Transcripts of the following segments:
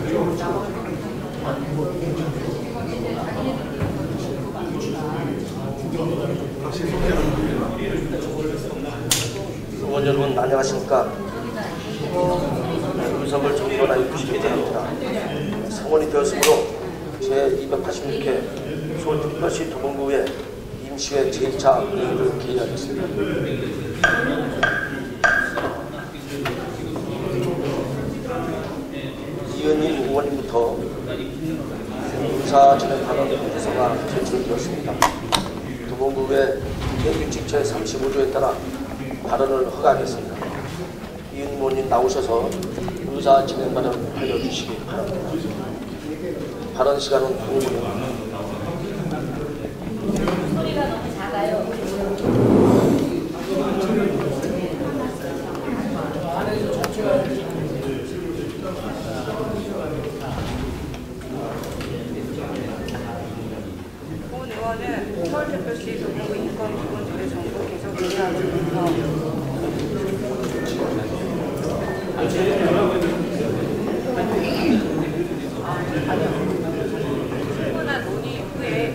의원 여러분 안녕하십니까? 의석을 정돈하여 주시기 바랍니다. 상원이 되었으므로 제286회 서울특별시 도봉구의 임시회 제1차 회의를 개의하겠습니다. 이은희 의원님부터 의사 진행 발언 문제서가 제출되었습니다. 도봉구의 개규칙 제35조에 따라 발언을 허가하겠습니다. 이은희 의원님 나오셔서 의사 진행 발언 알려주시기 바랍니다. 발언 시간은 5분입니다. 소리가 너무 작아요. 본 의원은 서울특별시 도봉구 인권기본조례 정부 개정 논의하면서 충분한 논의 후에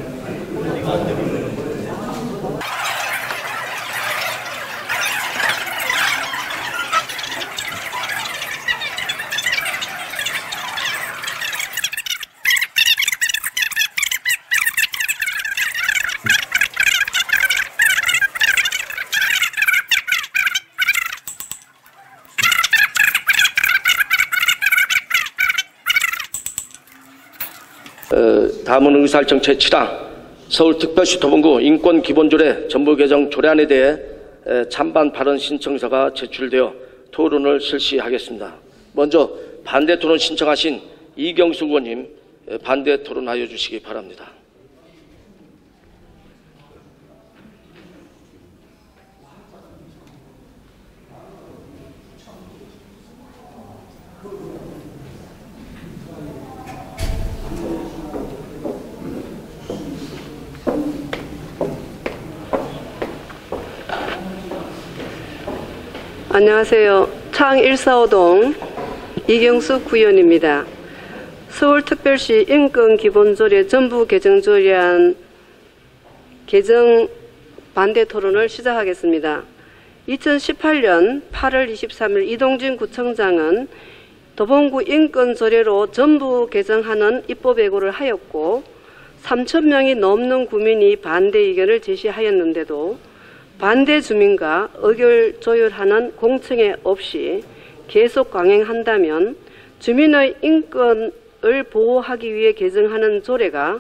다음은 의사일정 제7항 서울특별시 도봉구 인권기본조례 전부 개정 조례안에 대해 찬반 발언 신청서가 제출되어 토론을 실시하겠습니다. 먼저 반대 토론 신청하신 이경수 의원님 반대 토론하여 주시기 바랍니다. 안녕하세요. 창 145동 이경수 구의원입니다. 서울특별시 인권기본조례 전부 개정조례안 개정 반대 토론을 시작하겠습니다. 2018년 8월 23일 이동진 구청장은 도봉구 인권조례로 전부 개정하는 입법 예고를 하였고 3,000명이 넘는 구민이 반대 의견을 제시하였는데도 반대 주민과 의견 조율하는 공청회 없이 계속 강행한다면 주민의 인권을 보호하기 위해 개정하는 조례가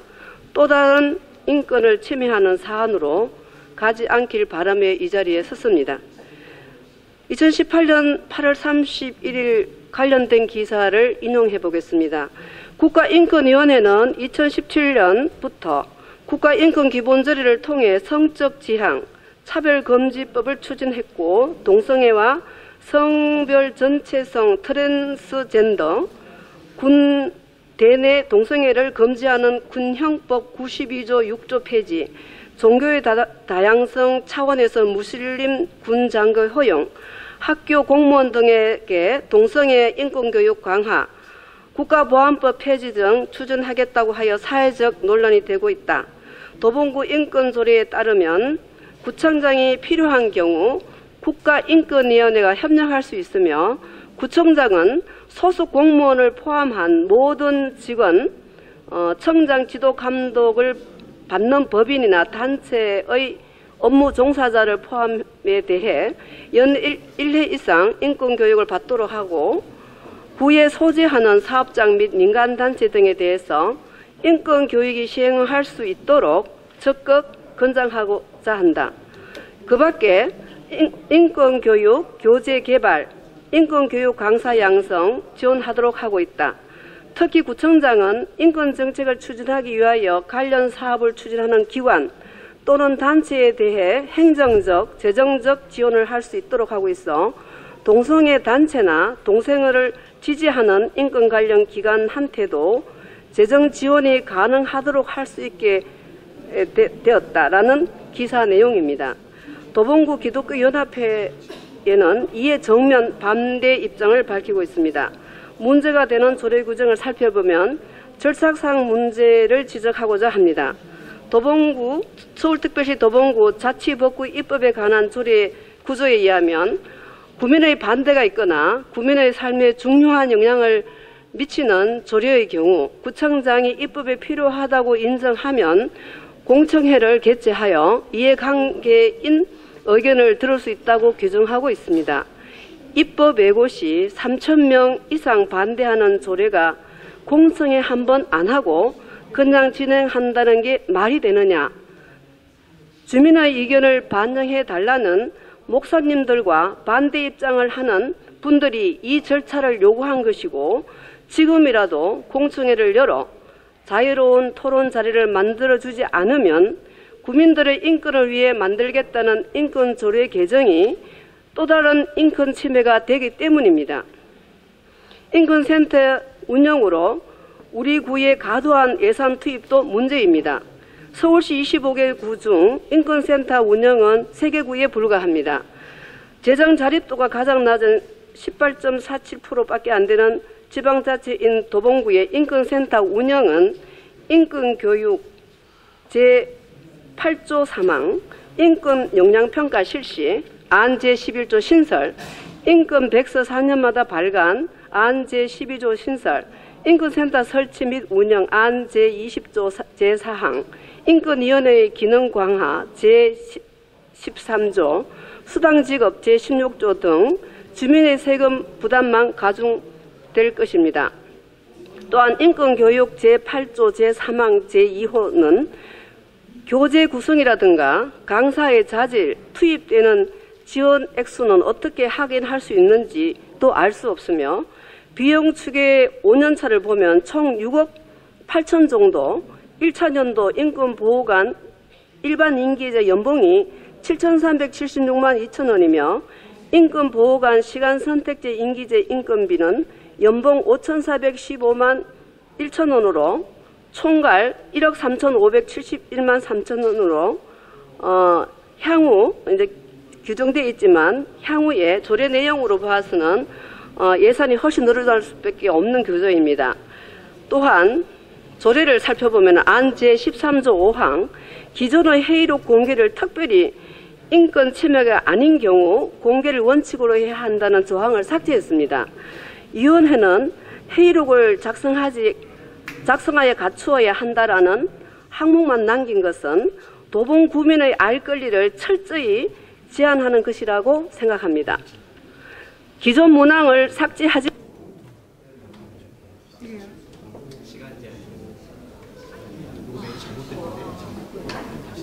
또 다른 인권을 침해하는 사안으로 가지 않길 바라며 이 자리에 섰습니다. 2018년 8월 31일 관련된 기사를 인용해 보겠습니다. 국가인권위원회는 2017년부터 국가인권기본조례를 통해 성적 지향, 차별금지법을 추진했고 동성애와 성별 전체성 트랜스젠더, 군 대내 동성애를 금지하는 군형법 92조 6조 폐지, 종교의 다양성 차원에서 무슬림 군장교 허용, 학교 공무원 등에게 동성애 인권교육 강화, 국가보안법 폐지 등 추진하겠다고 하여 사회적 논란이 되고 있다. 도봉구 인권조례에 따르면 구청장이 필요한 경우 국가인권위원회가 협력할 수 있으며 구청장은 소속 공무원을 포함한 모든 직원, 청장 지도 감독을 받는 법인이나 단체의 업무 종사자를 포함에 대해 연 1회 이상 인권교육을 받도록 하고 구에 소재하는 사업장 및 민간단체 등에 대해서 인권교육이 시행할 수 있도록 적극 권장하고자 한다. 그 밖에 인권교육, 교재 개발, 인권교육 강사 양성 지원하도록 하고 있다. 특히 구청장은 인권정책을 추진하기 위하여 관련 사업을 추진하는 기관 또는 단체에 대해 행정적, 재정적 지원을 할 수 있도록 하고 있어 동성애 단체나 동성애를 지지하는 인권 관련 기관한테도 재정 지원이 가능하도록 할 수 있게 되었다라는 기사 내용입니다. 도봉구 기독교연합회에는 이에 정면 반대 입장을 밝히고 있습니다. 문제가 되는 조례 규정을 살펴보면 절차상 문제를 지적하고자 합니다. 서울특별시 도봉구 자치법구 입법에 관한 조례 구조에 의하면 구민의 반대가 있거나 구민의 삶에 중요한 영향을 미치는 조례의 경우 구청장이 입법에 필요하다고 인정하면 공청회를 개최하여 이해관계인 의견을 들을 수 있다고 규정하고 있습니다. 입법 예고 시 3,000명 이상 반대하는 조례가 공청회 한 번 안 하고 그냥 진행한다는 게 말이 되느냐? 주민의 의견을 반영해 달라는 목사님들과 반대 입장을 하는 분들이 이 절차를 요구한 것이고 지금이라도 공청회를 열어 자유로운 토론 자리를 만들어주지 않으면 국민들의 인권을 위해 만들겠다는 인권조례 개정이 또 다른 인권 침해가 되기 때문입니다. 인권센터 운영으로 우리 구의 과도한 예산 투입도 문제입니다. 서울시 25개 구 중 인권센터 운영은 3개 구에 불과합니다. 재정 자립도가 가장 낮은 18.47%밖에 안 되는 지방자치인 도봉구의 인권센터 운영은 인권교육 제8조 3항, 인권역량평가 실시, 안 제11조 신설, 인권백서 4년마다 발간, 안 제12조 신설, 인권센터 설치 및 운영 안 제20조 제4항, 인권위원회의 기능 강화 제13조, 수당지급 제16조 등 주민의 세금 부담만 가중될 것입니다. 또한 인권교육 제8조 제3항 제2호는 교재 구성이라든가 강사의 자질, 투입되는 지원 액수는 어떻게 확인할 수 있는지도 알 수 없으며 비용 추계 5년차를 보면 총 6억 8천 정도, 1차년도 인권보호관 일반 임기제 연봉이 7,376만 2천 원이며 인권보호관 시간선택제 임기제 인건비는 연봉 5,415만 1천 원으로 총괄 1억 3,571만 3천 원으로 향후 이제 규정되어 있지만 향후에 조례 내용으로 봐서는 예산이 훨씬 늘어날 수밖에 없는 구조입니다. 또한 조례를 살펴보면 안 제13조 5항 기존의 회의록 공개를 특별히 인권 침해가 아닌 경우 공개를 원칙으로 해야 한다는 조항을 삭제했습니다. 위원회는 회의록을 작성하여 갖추어야 한다라는 항목만 남긴 것은 도봉 구민의 알 권리를 철저히 제한하는 것이라고 생각합니다. 기존 문항을 삭제하지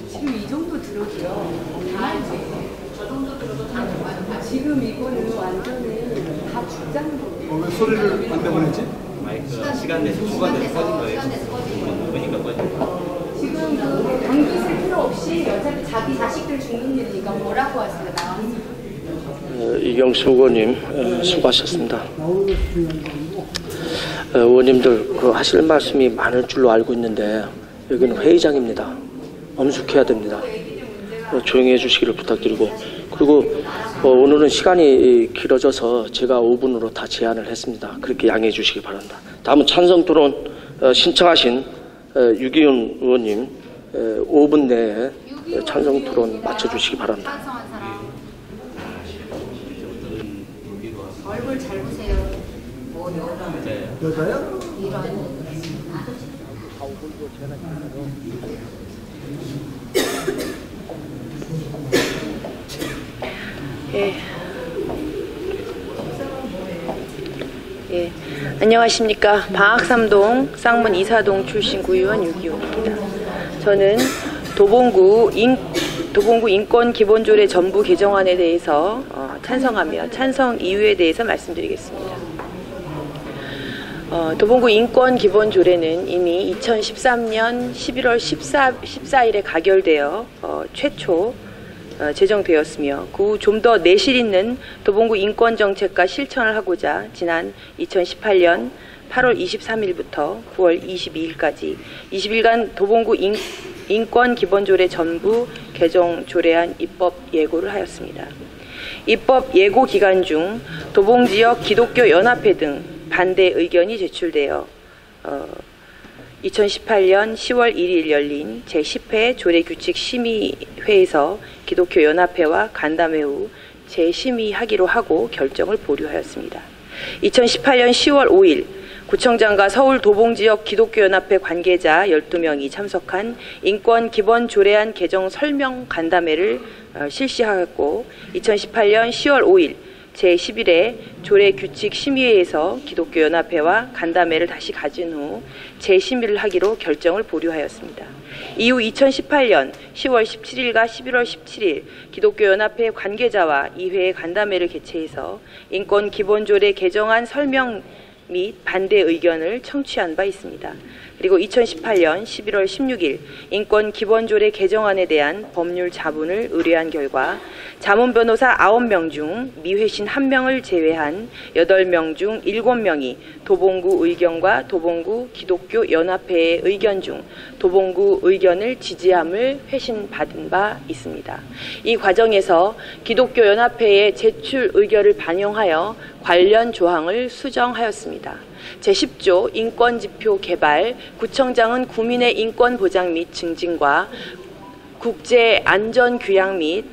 지금 이 정도 들어도요. 저 정도 들어도 다 지금 이거는 완전히 다 죽장도. 왜 소리를 안 내보냈지? 마이크 시간 내서 꺼진 거예요. 그러니까 꺼진 거예요. 지금 그 경기 쓸 필요 없이 어차피 자기 자식들 죽는 일이니까 뭐라고 하세요? 나왔습니다. 이경수 의원님 수고하셨습니다. 의원님들 하실 말씀이 많을 줄로 알고 있는데 여기는 회의장입니다. 엄숙해야 됩니다. 조용히 해주시기를 부탁드리고 그리고 오늘은 시간이 길어져서 제가 5분으로 다 제한을 했습니다. 그렇게 양해해 주시기 바랍니다. 다음은 찬성 토론 신청하신 유기훈 의원님 5분 내에 찬성 토론 마쳐주시기 바랍니다. 얼굴 잘 보세요. 뭐 여자요? 이런. 예, 안녕하십니까. 방학삼동 쌍문 이사동 출신 구의원 유기훈입니다. 저는 도봉구 인권기본조례 전부 개정안에 대해서 찬성하며 찬성 이유에 대해서 말씀드리겠습니다. 도봉구 인권기본조례는 이미 2013년 11월 14일에 가결되어 최초 제정되었으며 그 후 좀 더 내실 있는 도봉구 인권정책과 실천을 하고자 지난 2018년 8월 23일부터 9월 22일까지 20일간 도봉구 인권기본조례 전부 개정 조례안 입법 예고를 하였습니다. 입법 예고 기간 중 도봉지역 기독교 연합회 등 반대 의견이 제출되어 2018년 10월 1일 열린 제10회 조례규칙심의회에서 기독교연합회와 간담회 후 재심의하기로 하고 결정을 보류하였습니다. 2018년 10월 5일 구청장과 서울 도봉지역 기독교연합회 관계자 12명이 참석한 인권기본조례안 개정 설명 간담회를 실시하였고 2018년 10월 5일 제11회 조례규칙심의회에서 기독교연합회와 간담회를 다시 가진 후 재심의를 하기로 결정을 보류하였습니다. 이후 2018년 10월 17일과 11월 17일 기독교연합회 관계자와 2회의 간담회를 개최해서 인권기본조례 개정안 설명 및 반대 의견을 청취한 바 있습니다. 그리고 2018년 11월 16일 인권기본조례 개정안에 대한 법률 자문을 의뢰한 결과 자문변호사 9명 중 미회신 1명을 제외한 8명 중 7명이 도봉구 의견과 도봉구 기독교연합회의 의견 중 도봉구 의견을 지지함을 회신받은 바 있습니다. 이 과정에서 기독교연합회의 제출 의견을 반영하여 관련 조항을 수정하였습니다. 제10조 인권지표 개발, 구청장은 구민의 인권 보장 및 증진과 국제안전규약 및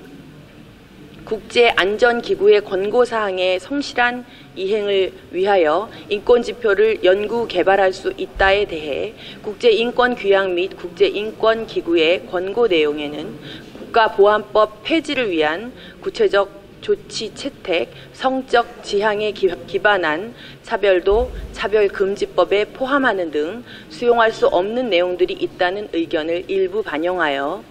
국제안전기구의 권고사항의 성실한 이행을 위하여 인권지표를 연구 개발할 수 있다에 대해 국제인권규약 및 국제인권기구의 권고 내용에는 국가보안법 폐지를 위한 구체적 조치 채택, 성적 지향에 기반한 차별도 차별금지법에 포함하는 등 수용할 수 없는 내용들이 있다는 의견을 일부 반영하여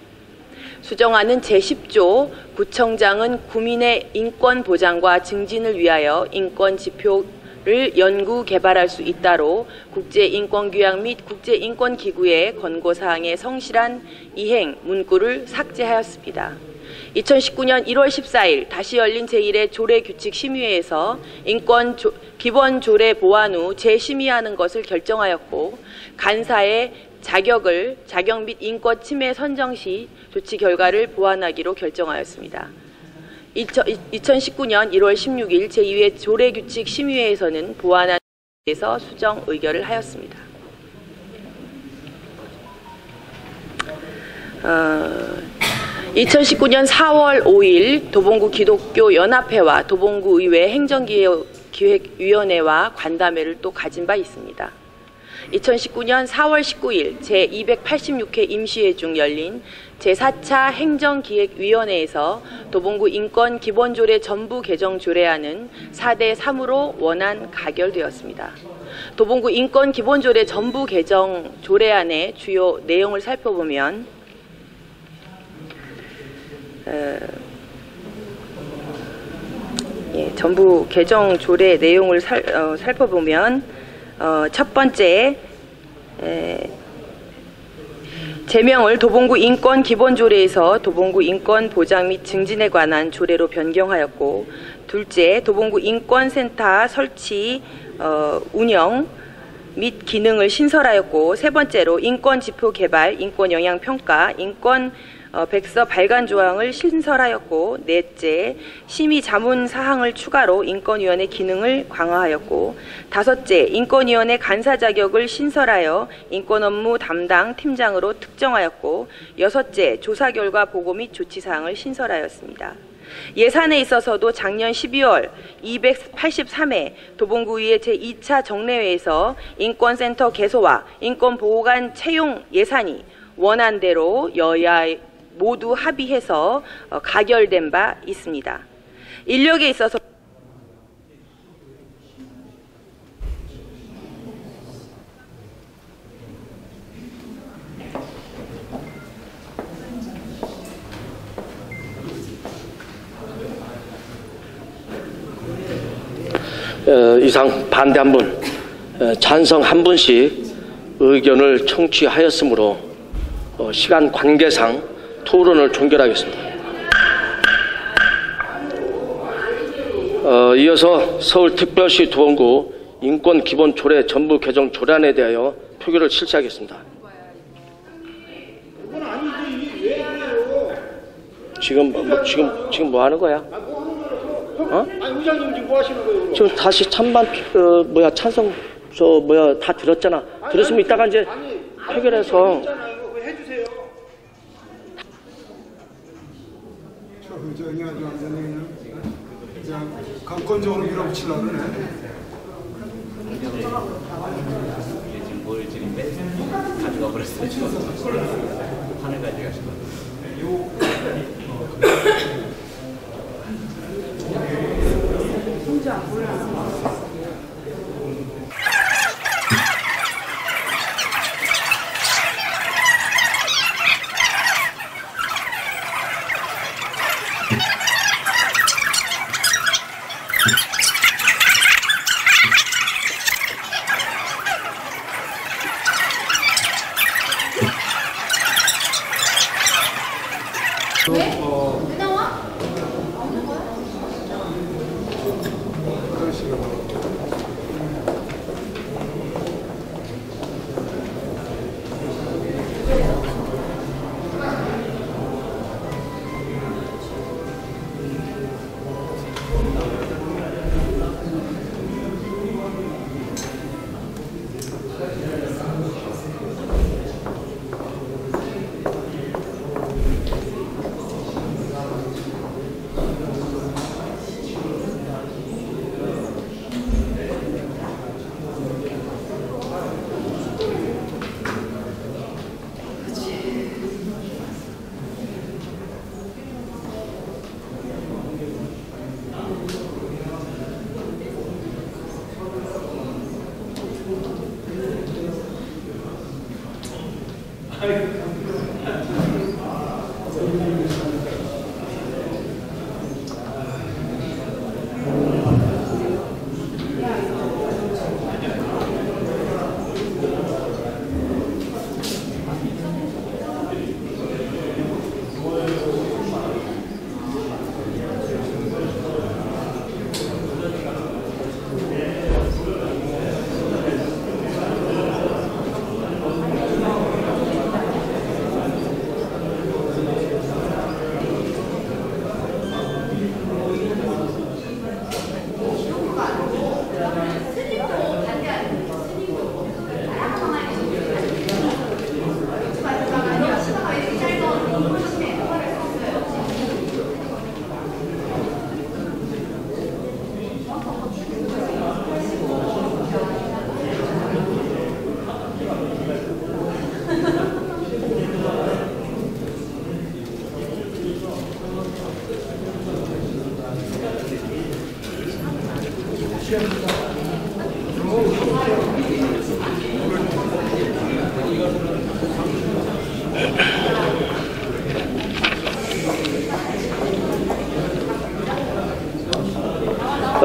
수정안은 제10조 구청장은 구민의 인권 보장과 증진을 위하여 인권지표를 연구 개발할 수 있다로 국제인권규약 및 국제인권기구의 권고사항의 성실한 이행 문구를 삭제하였습니다. 2019년 1월 14일 다시 열린 제1회 조례규칙심의회에서 인권기본조례 보완 후 재심의하는 것을 결정하였고 간사의 자격 및 인권 침해 선정 시 조치 결과를 보완하기로 결정하였습니다. 2019년 1월 16일 제2회 조례규칙심의회에서는 보완안에 대해서 수정 의결을 하였습니다. 2019년 4월 5일 도봉구 기독교연합회와 도봉구 의회 행정기획위원회와 간담회를 또 가진 바 있습니다. 2019년 4월 19일 제286회 임시회 중 열린 제4차 행정기획위원회에서 도봉구 인권기본조례 전부 개정 조례안은 4대3으로 원안 가결되었습니다. 도봉구 인권기본조례 전부 개정 조례안의 주요 내용을 살펴보면 전부 개정 조례 내용을 살펴보면 첫 번째 제명을 도봉구 인권 기본조례에서 도봉구 인권 보장 및 증진에 관한 조례로 변경하였고, 둘째 도봉구 인권센터 설치 운영 및 기능을 신설하였고, 세 번째로 인권지표 개발, 인권영향평가, 인권 백서 발간 조항을 신설하였고, 넷째 심의 자문 사항을 추가로 인권위원회 기능을 강화하였고, 다섯째 인권위원회 간사 자격을 신설하여 인권업무 담당 팀장으로 특정하였고, 여섯째 조사 결과 보고 및 조치 사항을 신설하였습니다. 예산에 있어서도 작년 12월 283회 도봉구의회 제2차 정례회에서 인권센터 개소와 인권보호관 채용 예산이 원안대로 여야 모두 합의해서 가결된 바 있습니다. 인력에 있어서 이상 반대 한 분, 찬성 한 분씩 의견을 청취하였으므로 시간 관계상 토론을 종결하겠습니다. 이어서 서울특별시 도봉구 인권기본조례 전부 개정 조례안에 대하여 표결을 실시하겠습니다. 지금 뭐 하는 거야? 아니 의장님 지금 뭐 하시는 거예요? 지금 다시 찬반 찬성 다 들었잖아. 들었으면 이따가 이제 해결해서. 해주세요. 저 의장이 아주 완전히 그냥 강권적으로 밀어붙이려고 그러네. 이게 지금 뭘 지금 가져가 버렸어요. 판을 가져가시고. 왜 나와?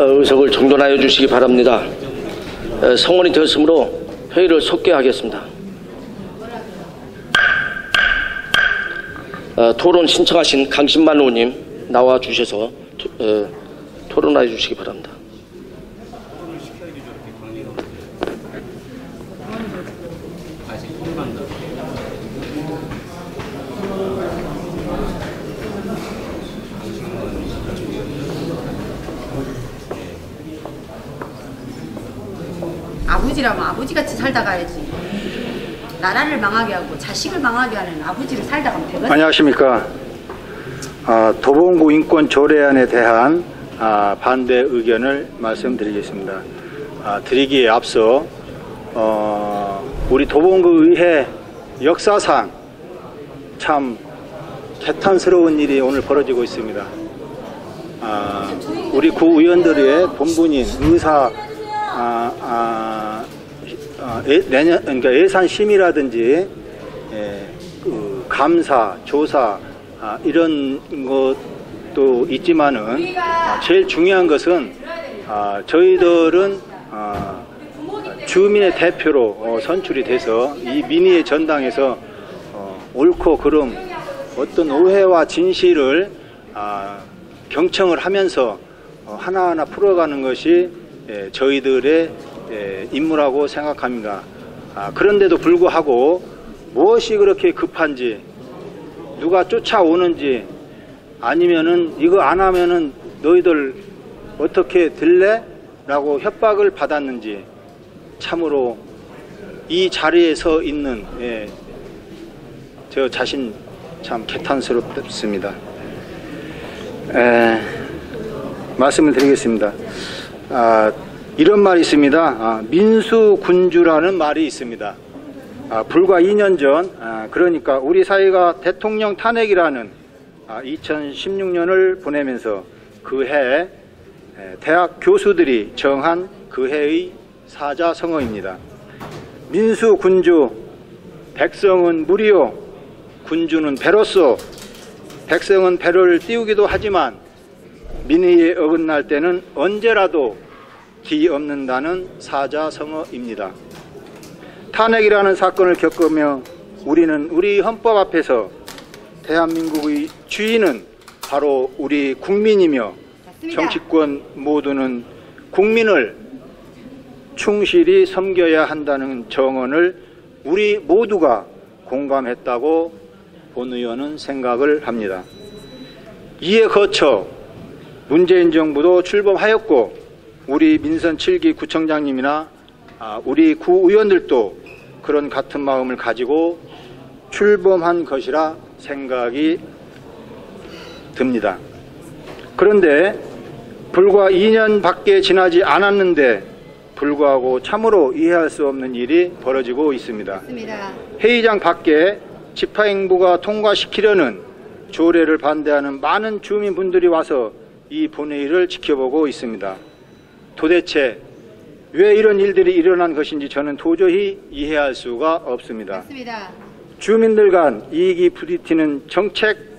의석을 정돈하여 주시기 바랍니다. 성원이 되었으므로 회의를 속개하겠습니다. 토론 신청하신 강신만 의원님 나와 주셔서 토론하여 주시기 바랍니다. 아버지라면 아버지같이 살다 가야지. 나라를 망하게 하고 자식을 망하게 하는 아버지를 살다 가면 되거든. 안녕하십니까. 도봉구 인권 조례안에 대한 반대 의견을 말씀드리겠습니다. 드리기에 앞서 우리 도봉구 의회 역사상 참 개탄스러운 일이 오늘 벌어지고 있습니다. 우리 구의원들의 본분인 의사 그러니까 예산심의라든지 감사, 조사 이런 것도 있지만은 제일 중요한 것은 저희들은 주민의 대표로 선출이 돼서 이 민의의 전당에서 옳고 그름 어떤 오해와 진실을 경청을 하면서 하나하나 풀어가는 것이 저희들의 임무라고 생각합니다. 그런데도 불구하고 무엇이 그렇게 급한지, 누가 쫓아오는지, 아니면은 이거 안 하면은 너희들 어떻게 들래? 라고 협박을 받았는지 참으로 이 자리에 서 있는 저 자신 참 개탄스럽습니다. 말씀을 드리겠습니다. 이런 말이 있습니다. 민수군주라는 말이 있습니다. 불과 2년 전, 그러니까 우리 사회가 대통령 탄핵이라는 2016년을 보내면서 그 해 대학 교수들이 정한 그 해의 사자성어입니다. 민수군주, 백성은 무리요, 군주는 배로소. 백성은 배를 띄우기도 하지만 민의에 어긋날 때는 언제라도 뒤엎는다는 사자성어입니다. 탄핵이라는 사건을 겪으며 우리는 우리 헌법 앞에서 대한민국의 주인은 바로 우리 국민이며 정치권 모두는 국민을 충실히 섬겨야 한다는 정언을 우리 모두가 공감했다고 본 의원은 생각을 합니다. 이에 거쳐 문재인 정부도 출범하였고 우리 민선 7기 구청장님이나 우리 구의원들도 그런 같은 마음을 가지고 출범한 것이라 생각이 듭니다. 그런데 불과 2년밖에 지나지 않았는데 불구하고 참으로 이해할 수 없는 일이 벌어지고 있습니다. 맞습니다. 회의장 밖에 집행부가 통과시키려는 조례를 반대하는 많은 주민분들이 와서 이 본회의를 지켜보고 있습니다. 도대체 왜 이런 일들이 일어난 것인지 저는 도저히 이해할 수가 없습니다. 맞습니다. 주민들 간 이익이 부딪히는 정책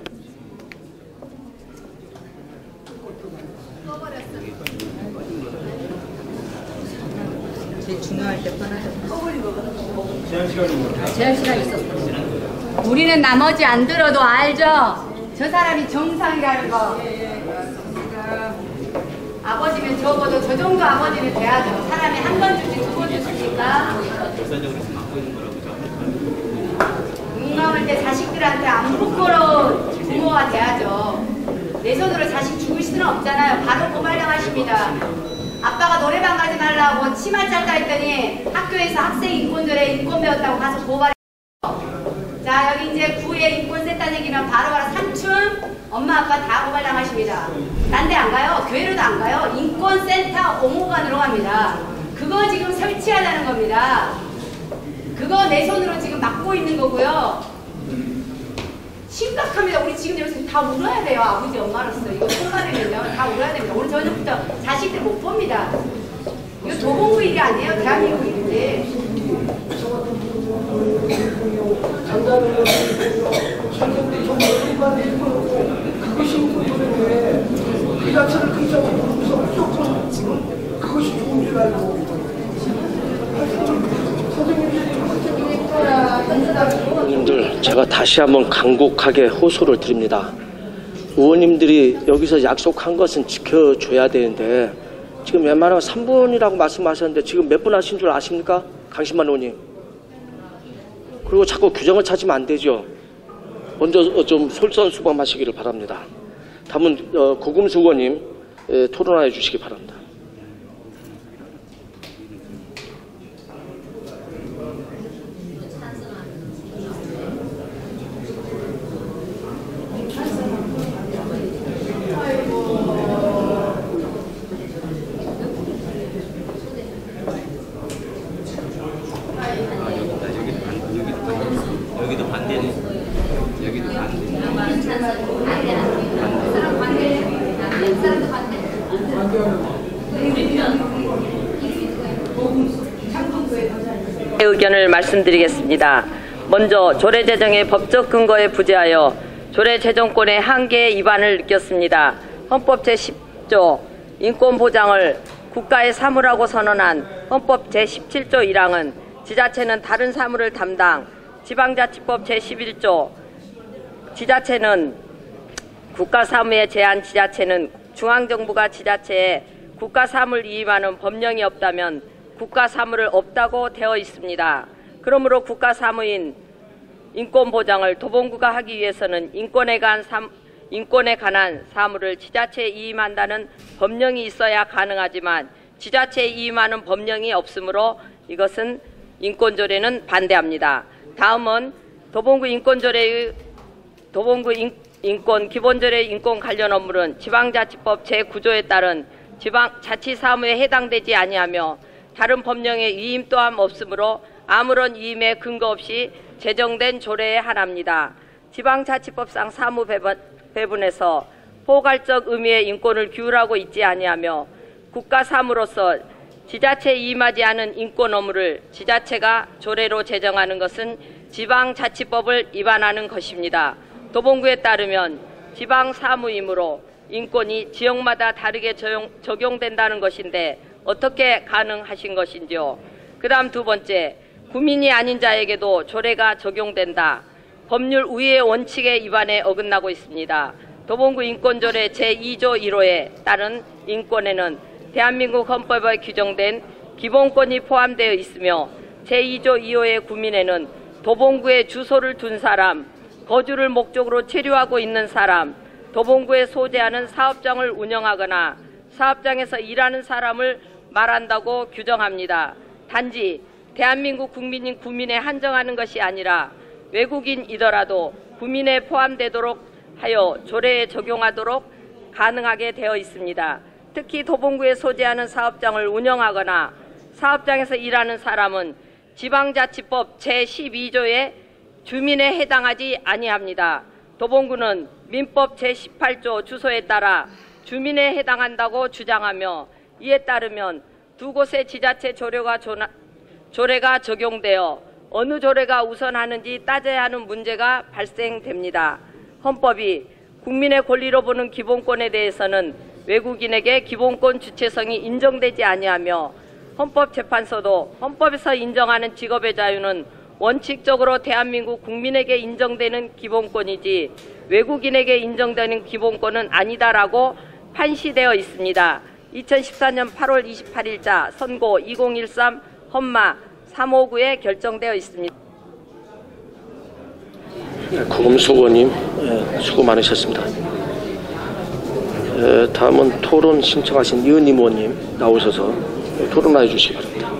제일 중요할 때 제한 시간이 있었어. 우리는 나머지 안 들어도 알죠? 저 사람이 정상이라는 거. 아버지면 적어도 저 정도 아버지는 돼야죠. 사람이 한 번 주지 두 번 줬으니까. 눈 감을 때 자식들한테 안 부끄러운 부모가 돼야죠. 내 손으로 자식 죽을 수는 없잖아요. 바로 고발당하십니다. 아빠가 노래방 가지 말라고 치마 짧다 했더니 학교에서 학생 인권조례 인권 배웠다고 가서 고발했어. 자, 여기 이제 구의 인권센터 얘기는 바로바로 삼촌, 엄마 아빠 다 고발당하십니다. 딴 데 안 가요. 교회로도 안 가요. 인권센터 옹호관으로 갑니다. 그거 지금 설치하자는 겁니다. 그거 내 손으로 지금 막고 있는 거고요. 심각합니다. 우리 지금 여기서 다 울어야 돼요. 아버지 엄마로서. 이거 통과되면요. 다 울어야 됩니다. 오늘 저녁부터 자식들 못 봅니다. 이거 도봉구 일이 아니에요. 대한민국 일인데. 그것이 인권조례인데 그 자체를 긍정하고 무조건 지금 그것이 좋은 줄 알고 의원님들, 제가 다시 한번 간곡하게 호소를 드립니다. 의원님들이 여기서 약속한 것은 지켜줘야 되는데 지금 웬만하면 3분이라고 말씀하셨는데 지금 몇 분 하신 줄 아십니까? 강신만 의원님. 그리고 자꾸 규정을 찾으면 안 되죠. 먼저 좀 솔선수범하시기를 바랍니다. 다음은 고금수 의원님 토론하여 주시기 바랍니다. 여기도 반대네. 여기도 반대. 의견을 말씀드리겠습니다. 먼저 조례 제정의 법적 근거에 부재하여 조례 제정권의 한계의 위반을 느꼈습니다. 헌법 제10조 인권 보장을 국가의 사무라고 선언한 헌법 제17조 1항은 지자체는 다른 사무를 담당, 지방자치법 제11조 지자체는 국가사무에 제한 지자체는 중앙정부가 지자체에 국가사무를 위임하는 법령이 없다면 국가사무를 없다고 되어 있습니다. 그러므로 국가사무인 인권보장을 도봉구가 하기 위해서는 인권에 관한 인권에 관한 사무를 지자체에 이임한다는 법령이 있어야 가능하지만 지자체에 이임하는 법령이 없으므로 이것은 인권조례는 반대합니다. 다음은 도봉구 인권 기본조례 인권 관련 업무는 지방자치법 제9조에 따른 지방자치사무에 해당되지 아니하며 다른 법령의 위임 또한 없으므로 아무런 위임의 근거 없이 제정된 조례에 한합니다. 지방자치법상 사무 배분에서 포괄적 의미의 인권을 규율하고 있지 아니하며 국가사무로서 지자체에 이임하지 않은 인권 업무를 지자체가 조례로 제정하는 것은 지방자치법을 위반하는 것입니다. 도봉구에 따르면 지방사무이므로 인권이 지역마다 다르게 적용된다는 것인데 어떻게 가능하신 것인지요? 그 다음 두 번째, 구민이 아닌 자에게도 조례가 적용된다. 법률 우위의 원칙에 위반에 어긋나고 있습니다. 도봉구 인권조례 제2조 1호에 따른 인권에는 대한민국 헌법에 규정된 기본권이 포함되어 있으며 제2조 2호의 구민에는 도봉구에 주소를 둔 사람, 거주를 목적으로 체류하고 있는 사람, 도봉구에 소재하는 사업장을 운영하거나 사업장에서 일하는 사람을 말한다고 규정합니다. 단지 대한민국 국민인 구민에 한정하는 것이 아니라 외국인이더라도 구민에 포함되도록 하여 조례에 적용하도록 가능하게 되어 있습니다. 특히 도봉구에 소재하는 사업장을 운영하거나 사업장에서 일하는 사람은 지방자치법 제12조의 주민에 해당하지 아니합니다. 도봉구는 민법 제18조 주소에 따라 주민에 해당한다고 주장하며 이에 따르면 두 곳의 지자체 조례가 적용되어 어느 조례가 우선하는지 따져야 하는 문제가 발생됩니다. 헌법이 국민의 권리로 보는 기본권에 대해서는 외국인에게 기본권 주체성이 인정되지 아니하며 헌법재판소도 헌법에서 인정하는 직업의 자유는 원칙적으로 대한민국 국민에게 인정되는 기본권이지 외국인에게 인정되는 기본권은 아니다라고 판시되어 있습니다. 2014년 8월 28일자 선고 2013 헌마 359에 결정되어 있습니다. 구금수 의원님 수고 많으셨습니다. 다음은 토론 신청하신 이은임 의원님 나오셔서 토론해 주시기 바랍니다.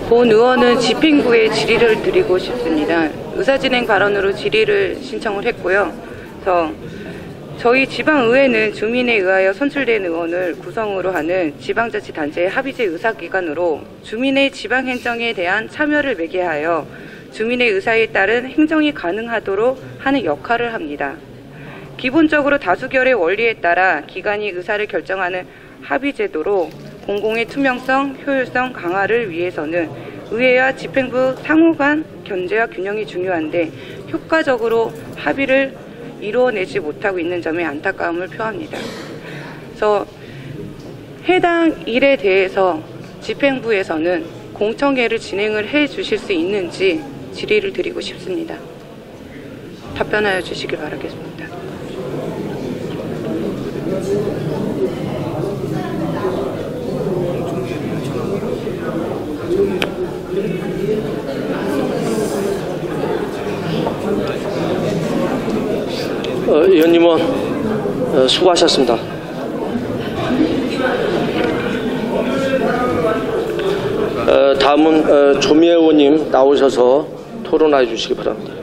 본 의원은 집행부에 질의를 드리고 싶습니다. 의사진행 발언으로 질의를 신청을 했고요. 그래서 저희 지방의회는 주민에 의하여 선출된 의원을 구성으로 하는 지방자치단체의 합의제 의사기관으로 주민의 지방행정에 대한 참여를 매개하여 주민의 의사에 따른 행정이 가능하도록 하는 역할을 합니다. 기본적으로 다수결의 원리에 따라 기관이 의사를 결정하는 합의제도로 공공의 투명성, 효율성 강화를 위해서는 의회와 집행부 상호 간 견제와 균형이 중요한데 효과적으로 합의를 이루어내지 못하고 있는 점에 안타까움을 표합니다. 그래서 해당 일에 대해서 집행부에서는 공청회를 진행을 해 주실 수 있는지 질의를 드리고 싶습니다. 답변하여 주시길 바라겠습니다. 의원님은 수고하셨습니다. 다음은 조미애 의원님 나오셔서 토론해 주시기 바랍니다.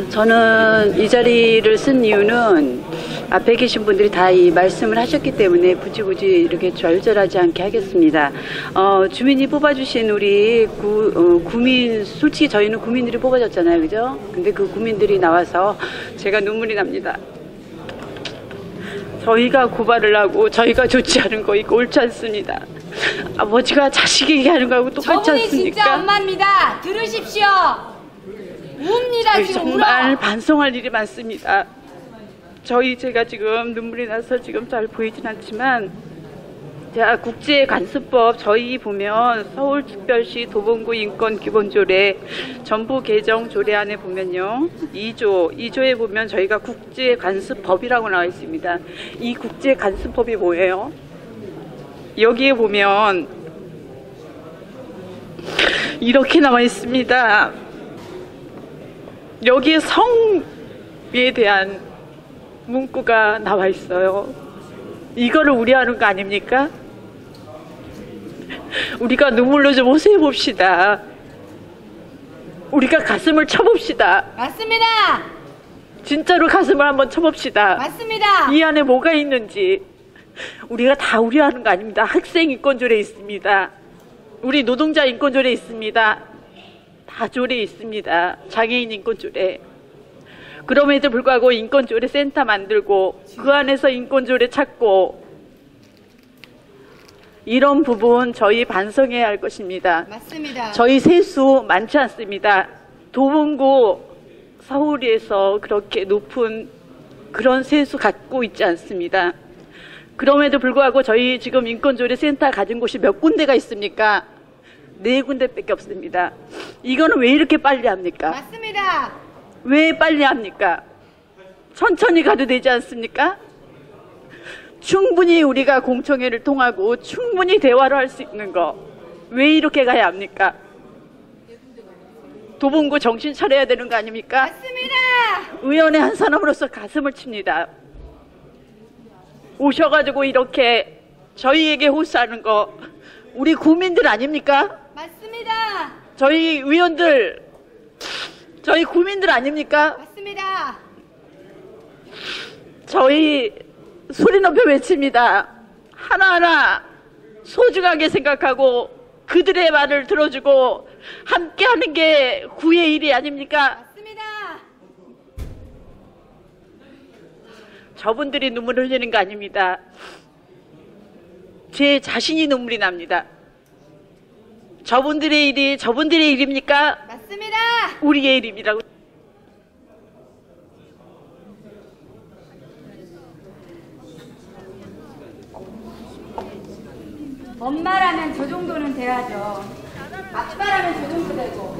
저는 이 자리를 쓴 이유는 앞에 계신 분들이 다 이 말씀을 하셨기 때문에 굳이 이렇게 절절하지 않게 하겠습니다. 주민이 뽑아주신 우리 구민, 솔직히 저희는 구민들이 뽑아줬잖아요, 그죠? 근데 그 구민들이 나와서 제가 눈물이 납니다. 저희가 고발을 하고 저희가 좋지 않은 거 이거 옳지 않습니다. 아버지가 자식에게 하는 거하고 똑같지 저분이 않습니까? 진짜 엄마입니다. 들으십시오. 웁니다. 저희 지금 정말 울어. 반성할 일이 많습니다. 제가 지금 눈물이 나서 지금 잘 보이진 않지만, 자, 국제간수법 저희 보면 서울특별시 도봉구 인권기본조례 전부 개정 조례안에 보면요, 2조에 보면 저희가 국제간수법이라고 나와 있습니다. 이 국제간수법이 뭐예요? 여기에 보면 이렇게 나와 있습니다. 여기에 성에 대한 문구가 나와 있어요. 이거를 우려하는 거 아닙니까? 우리가 눈물로 좀 호소해 봅시다. 우리가 가슴을 쳐봅시다. 맞습니다. 진짜로 가슴을 한번 쳐봅시다. 맞습니다. 이 안에 뭐가 있는지. 우리가 다 우려하는 거 아닙니다. 학생 인권조례 있습니다. 우리 노동자 인권조례 있습니다. 다 조례 있습니다. 장애인 인권조례. 그럼에도 불구하고 인권조례 센터 만들고 그 안에서 인권조례 찾고, 이런 부분 저희 반성해야 할 것입니다. 맞습니다. 저희 세수 많지 않습니다. 도봉구 서울에서 그렇게 높은 그런 세수 갖고 있지 않습니다. 그럼에도 불구하고 저희 지금 인권조례 센터 가진 곳이 몇 군데가 있습니까? 4군데밖에 없습니다. 이거는 왜 이렇게 빨리 합니까? 맞습니다. 왜 빨리 합니까? 천천히 가도 되지 않습니까? 충분히 우리가 공청회를 통하고 충분히 대화를 할 수 있는 거 왜 이렇게 가야 합니까? 도봉구 정신 차려야 되는 거 아닙니까? 맞습니다. 의원의 한 사람으로서 가슴을 칩니다. 오셔가지고 이렇게 저희에게 호소하는 거 우리 국민들 아닙니까? 맞습니다. 저희 의원들, 저희 국민들 아닙니까? 맞습니다. 저희 소리 높여 외칩니다. 하나하나 소중하게 생각하고 그들의 말을 들어주고 함께하는 게 구의 일이 아닙니까? 맞습니다. 저분들이 눈물을 흘리는 거 아닙니다. 제 자신이 눈물이 납니다. 저분들의 일이 저분들의 일입니까? 맞습니다. 우리의 일입니다라고. 엄마라면 저 정도는 돼야죠. 아빠라면 저 정도 되고.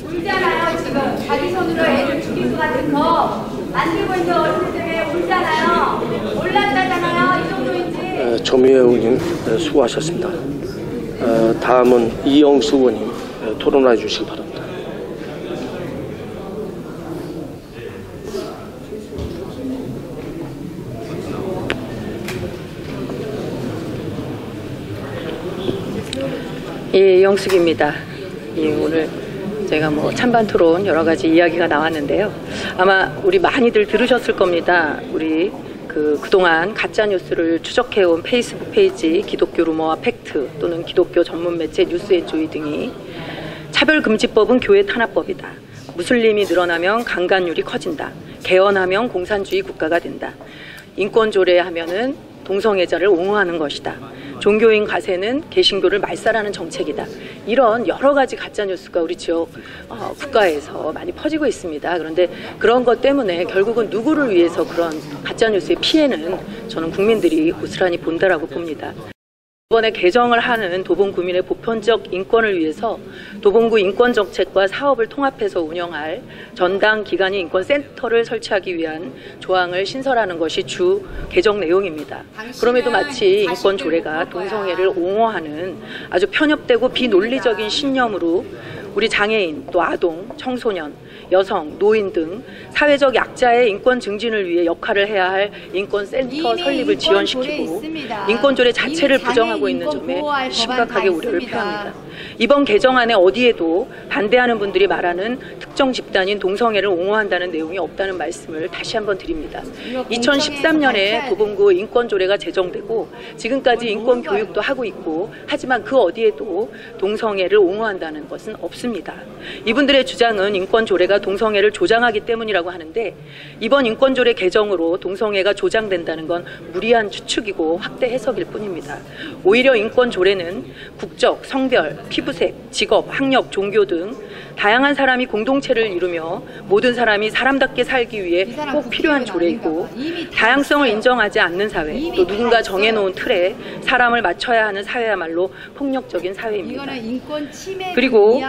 울잖아요, 지금. 자기 손으로 애를 죽일 것 같은 거 만들고 있는 어른들 때문에 울잖아요. 올랐다잖아요. 이 정도인지. 조미애 의원님 수고하셨습니다. 다음은 이영수 의원님 토론해 주시기 바랍니다. 예, 영숙입니다. 예, 오늘 제가 찬반 토론 여러 가지 이야기가 나왔는데요. 아마 우리 많이들 들으셨을 겁니다. 우리 그동안 가짜뉴스를 추적해온 페이스북 페이지 기독교 루머와 팩트 또는 기독교 전문 매체 뉴스앤조이 등이 차별금지법은 교회 탄압법이다. 무슬림이 늘어나면 강간율이 커진다. 개헌하면 공산주의 국가가 된다. 인권조례 하면은 동성애자를 옹호하는 것이다. 종교인 가세는 개신교를 말살하는 정책이다. 이런 여러 가지 가짜뉴스가 우리 지역 국가에서 많이 퍼지고 있습니다. 그런데 그런 것 때문에 결국은 누구를 위해서 그런 가짜뉴스의 피해는 저는 국민들이 고스란히 본다라고 봅니다. 이번에 개정을 하는 도봉구민의 보편적 인권을 위해서 도봉구 인권정책과 사업을 통합해서 운영할 전당 기관인 인권센터를 설치하기 위한 조항을 신설하는 것이 주 개정 내용입니다. 그럼에도 마치 인권조례가 동성애를 옹호하는 아주 편협되고 비논리적인 신념으로 우리 장애인, 또 아동, 청소년, 여성, 노인 등 사회적 약자의 인권 증진을 위해 역할을 해야 할 인권센터 설립을 지원시키고 인권조례 자체를 부정하고 있는 점에 심각하게 우려를 표합니다. 이번 개정안에 어디에도 반대하는 분들이 말하는 특정 집단인 동성애를 옹호한다는 내용이 없다는 말씀을 다시 한번 드립니다. 2013년에 도봉구 인권조례가 제정되고 지금까지 인권 교육도 하고 있고 하지만 그 어디에도 동성애를 옹호한다는 것은 없습니다. 이분들의 주장은 인권조례가 동성애를 조장하기 때문이라고 하는데 이번 인권조례 개정으로 동성애가 조장된다는 건 무리한 추측이고 확대 해석일 뿐입니다. 오히려 인권조례는 국적, 성별, 피부색, 직업, 학력, 종교 등 다양한 사람이 공동체를 이루며 모든 사람이 사람답게 살기 위해 꼭 필요한 조례이고 다양성을 인정하지 않는 사회, 또 누군가 정해놓은 틀에 사람을 맞춰야 하는 사회야말로 폭력적인 사회입니다. 그리고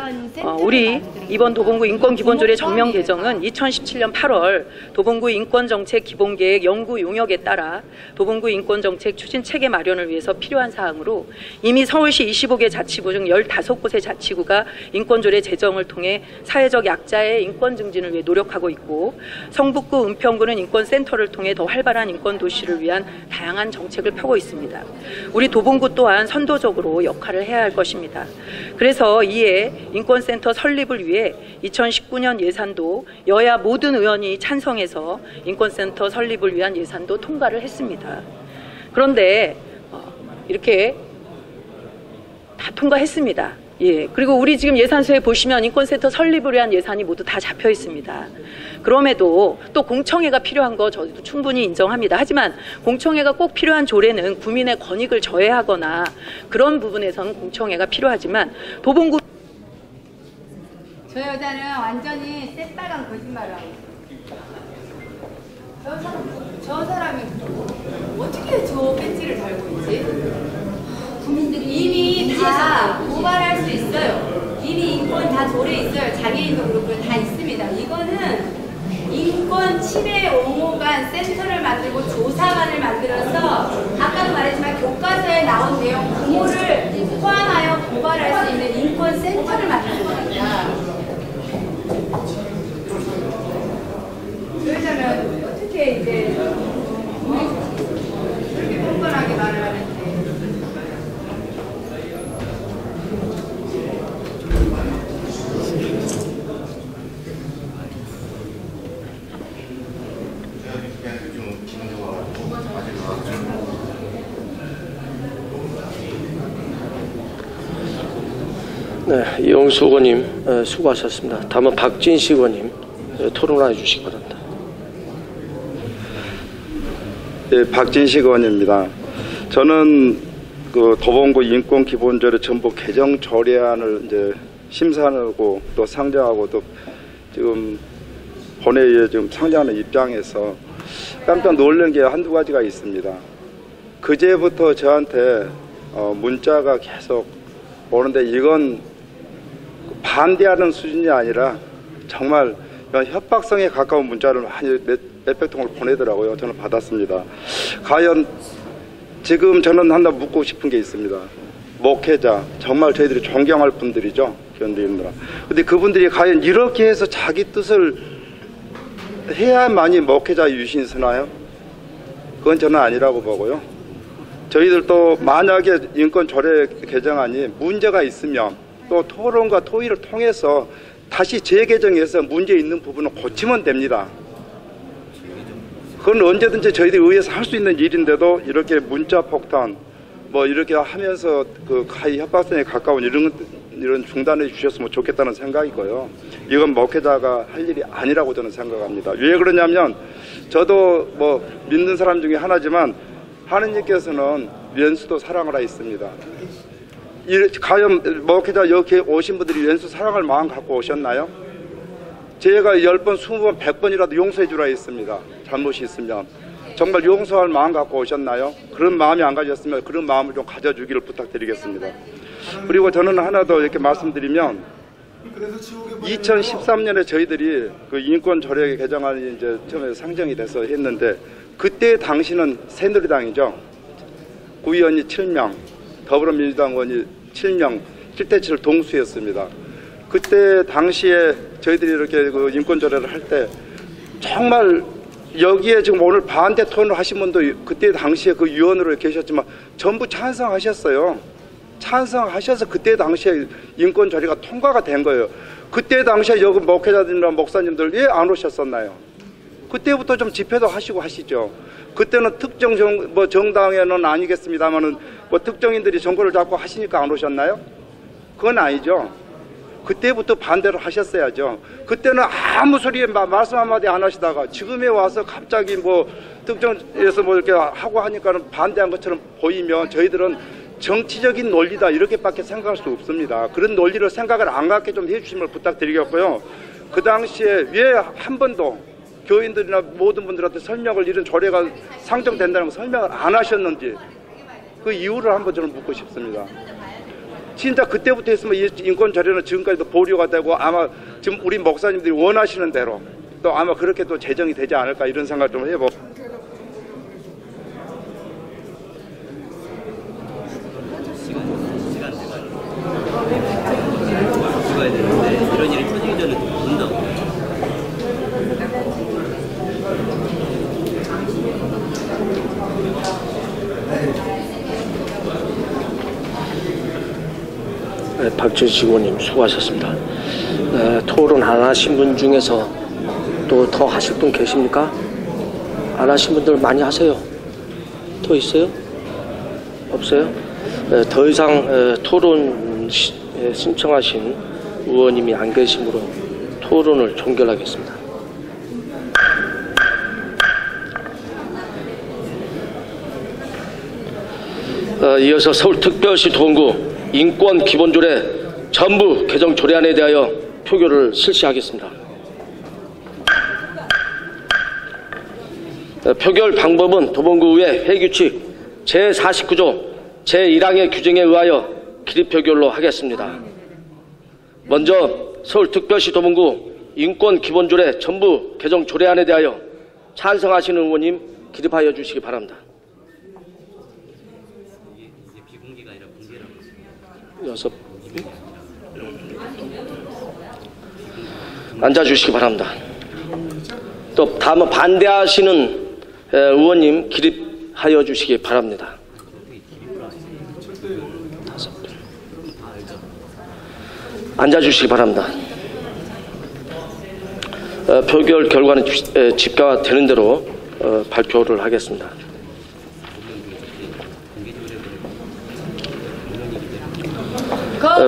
우리 이번 도봉구 인권기본조례 정면 개정은 2017년 8월 도봉구 인권정책 기본계획 연구 용역에 따라 도봉구 인권정책 추진 체계 마련을 위해서 필요한 사항으로 이미 서울시 25개 자치구 중 15곳의 자치구가 인권조례 제정을 통해 사회적 약자의 인권 증진을 위해 노력하고 있고 성북구, 은평구는 인권센터를 통해 더 활발한 인권도시를 위한 다양한 정책을 펴고 있습니다. 우리 도봉구 또한 선도적으로 역할을 해야 할 것입니다. 그래서 이에 인권센터 설립을 위해 2019년 예산도 여야 모든 의원이 찬성해서 인권센터 설립을 위한 예산도 통과를 했습니다. 그런데 이렇게 다 통과했습니다. 예, 그리고 우리 지금 예산서에 보시면 인권센터 설립을 위한 예산이 모두 다 잡혀 있습니다. 그럼에도 또 공청회가 필요한 거 저도 충분히 인정합니다. 하지만 공청회가 꼭 필요한 조례는 국민의 권익을 저해하거나 그런 부분에서는 공청회가 필요하지만 도봉구 저 여자는 완전히 새빨간 거짓말을 하고 있어요. 저 사람이 어떻게 저 배지를 달고 있지? 국민들이 이미 다 고발할 수 있어요. 이미 인권 다 조례 있어요. 장애인도 그렇고 다 있습니다. 이거는 인권 침해 옹호관 센터를 만들고 조사관을 만들어서 아까도 말했지만 교과서에 나온 내용 부모를 포함하여 고발할 수 있는 인권 센터를 만드는 겁니다. 그러자면 어떻게 이제 그렇게 뻔뻔하게 말을 하는지. 네, 이용수 의원님 수고하셨습니다. 다음은 박진식 의원님 토론해 주시기 바랍니다. 네, 박진식 의원입니다. 저는 그 도봉구 인권기본조례 전부 개정 조례안을 이제 심사하고 또 상정하고 또 지금 본회의에 지금 상정하는 입장에서 깜짝 놀란 게 한두 가지가 있습니다. 그제부터 저한테 문자가 계속 오는데 이건 반대하는 수준이 아니라 정말 협박성에 가까운 문자를 많이 몇백 통을 보내더라고요. 저는 받았습니다. 과연 지금 저는 하나 묻고 싶은 게 있습니다. 목회자, 정말 저희들이 존경할 분들이죠. 견디인들. 근데 그분들이 과연 이렇게 해서 자기 뜻을 해야만이 목회자 유신이 서나요? 그건 저는 아니라고 보고요. 저희들도 만약에 인권조례 개정안이 문제가 있으면 또 토론과 토의를 통해서 다시 재개정해서 문제 있는 부분은 고치면 됩니다. 그건 언제든지 저희들이 의회에서 할 수 있는 일인데도 이렇게 문자 폭탄 뭐 이렇게 하면서 그 가히 협박성에 가까운 이런 중단해 주셨으면 좋겠다는 생각이고요. 이건 목회자가 할 일이 아니라고 저는 생각합니다. 왜 그러냐면 저도 뭐 믿는 사람 중에 하나지만 하느님께서는 왼수도 사랑하라 있습니다. 과연 목회자 여기 오신 분들이 왼수 사랑할 마음 갖고 오셨나요? 제가 10번, 20번, 100번이라도 용서해 주라 했습니다. 잘못이 있으면. 정말 용서할 마음 갖고 오셨나요? 그런 마음이 안 가졌으면 그런 마음을 좀 가져주기를 부탁드리겠습니다. 그리고 저는 하나 더 이렇게 말씀드리면 2013년에 저희들이 그 인권조례 개정안이 이제 처음에 상정이 돼서 했는데 그때 당시는 새누리당이죠. 구의원이 7명, 더불어민주당 의원이 7명, 7대7을 동수였습니다. 그때 당시에 저희들이 이렇게 그 인권조례를 할 때 정말 여기에 지금 오늘 반대 토론을 하신 분도 그때 당시에 그 위원으로 계셨지만 전부 찬성하셨어요. 찬성하셔서 그때 당시에 인권 조례가 통과가 된 거예요. 그때 당시에 여기 목회자들이나 목사님들 왜 안 오셨었나요? 그때부터 좀 집회도 하시고 하시죠. 그때는 특정 정당에는 아니겠습니다만은 뭐 특정인들이 정권을 잡고 하시니까 안 오셨나요? 그건 아니죠. 그때부터 반대를 하셨어야죠. 그때는 아무 소리에 말씀 한마디 안 하시다가 지금에 와서 갑자기 뭐 특정에서 뭐 이렇게 하고 하니까는 반대한 것처럼 보이면 저희들은 정치적인 논리다 이렇게밖에 생각할 수 없습니다. 그런 논리를 생각을 안 갖게 좀 해주시면 부탁드리겠고요. 그 당시에 왜 한 번도 교인들이나 모든 분들한테 설명을 이런 조례가 상정된다는 거 설명을 안 하셨는지 그 이유를 한번 저는 묻고 싶습니다. 진짜 그때부터 했으면 이 인권 조례는 지금까지도 보류가 되고 아마 지금 우리 목사님들이 원하시는 대로 또 아마 그렇게 또 제정이 되지 않을까 이런 생각 좀 해보고. 죽어야 되는데 이런 일이 터지기 전에 또 본다고. 네, 박준식 의원님 수고하셨습니다. 토론 안 하신 분 중에서 또 더 하실 분 계십니까? 안 하신 분들 많이 하세요. 더 있어요? 없어요? 더 이상 토론 신청하신 의원님이 안 계시므로 토론을 종결하겠습니다. 이어서 서울특별시 도봉구 인권기본조례 전부 개정 조례안에 대하여 표결을 실시하겠습니다. 표결 방법은 도봉구의회 회규칙 제49조 제1항의 규정에 의하여 기립표결로 하겠습니다. 먼저 서울특별시 도봉구 인권기본조례 전부 개정 조례안에 대하여 찬성하시는 의원님 기립하여 주시기 바랍니다. 여섯 앉아주시기 바랍니다. 또 다음은 반대하시는 의원님 기립하여 주시기 바랍니다. 앉아주시기 바랍니다. 표결 결과는 집계되는 대로 발표를 하겠습니다.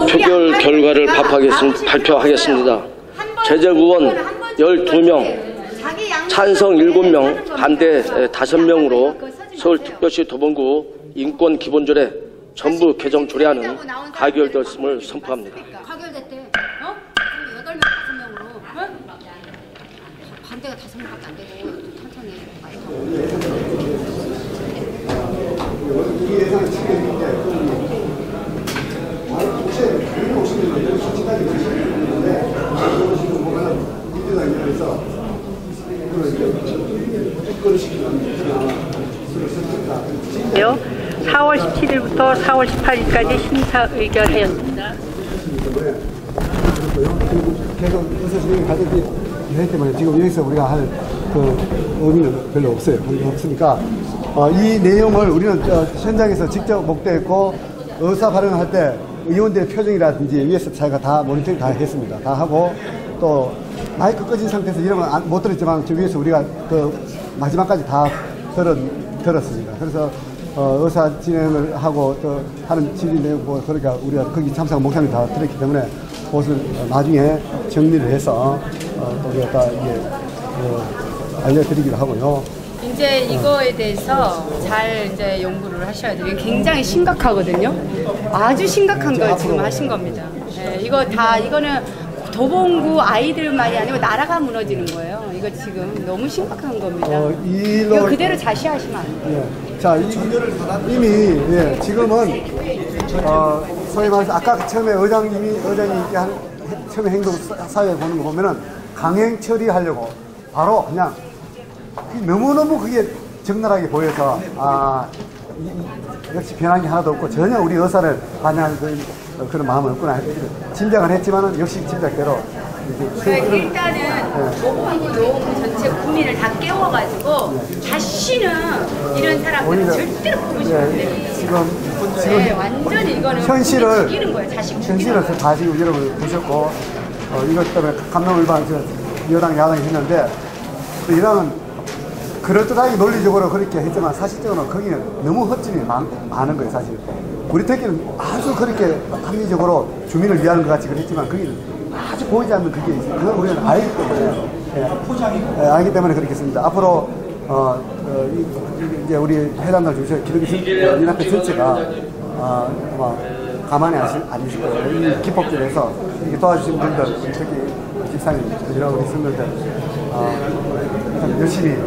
표결 결과를 발표하겠습니다. 제적 의원 12명, 찬성 7명, 반대 5명으로 서울특별시 도봉구 인권기본조례 전부 개정 조례안은 가결되었음을 선포합니다. 가결됐대. 그럼 8명 5명으로 반대가 5명밖에 안 되고 천천히 4월 17일부터 4월 18일까지 심사 의결하였습니다. 계속 의사 진행이 가득히 되기 때문에 지금 여기서 우리가 할 그 의미는 별로 없어요. 없으니까 이 내용을 우리는 현장에서 직접 목도했고 의사 발언할 때 의원들의 표정이라든지 위에서 저희가 다 모니터링 다 했습니다. 다 하고 또 마이크 꺼진 상태에서 이러면 못 들었지만 저 위에서 우리가 그 마지막까지 다 들었습니다. 그래서 의사 진행을 하고 또 하는 질의 내용 그러니까 우리가 거기 참석한 목사님이 다 들었기 때문에 그것을 나중에 정리를 해서 또 갖다 이게 알려드리기로 하고요. 이제 이거에 대해서 잘 이제 연구를 하셔야 돼요. 굉장히 심각하거든요. 아주 심각한 걸 지금 하신 겁니다. 네, 이거는 도봉구 아이들만이 아니고 나라가 무너지는 거예요. 이거 지금 너무 심각한 겁니다. 이거 그대로 자시하시면 안 돼요. 예. 자, 이미 지금은 소위 말해서 아까 처음에 의장이 이렇게 처음에 행동 사회 보는 거 보면은 강행 처리하려고 바로 그냥 너무너무 그게 적나라하게 보여서 역시 변한 게 하나도 없고 전혀 우리 의사를 반영할 그런 마음은 없구나. 짐작은 했지만은 역시 짐작대로 그러니까 일단은 노원구 전체 국민을 다 깨워가지고 다시는 이런 사람들은 절대로 보고 싶지 않아요. 지금 완전히 이거는 현실을 죽이는 거예요. 자식 죽이는 현실을 거예요. 다 지금 여러분 보셨고 이것 때문에 감론을박 여당 야당이 했는데 또 여당은 그럴듯하게 논리적으로 그렇게 했지만 사실적으로 거기는 너무 헛짐이 많은 거예요. 사실 우리 특히는 아주 그렇게 합리적으로 주민을 위하는 것 같이 그랬지만 거기는 아주 보이지 않는 그게 있어요. 그걸 우리는 알기 때문에 알기 때문에 그렇게 했습니다. 앞으로 이제 우리 회장들 주셔 기득이 연합회 전체가 아마 가만히 안 있을 거예요. 이 기법들에서 이렇게 도와주신 분들, 특히 집사님, 여러 우리 성도들 열심히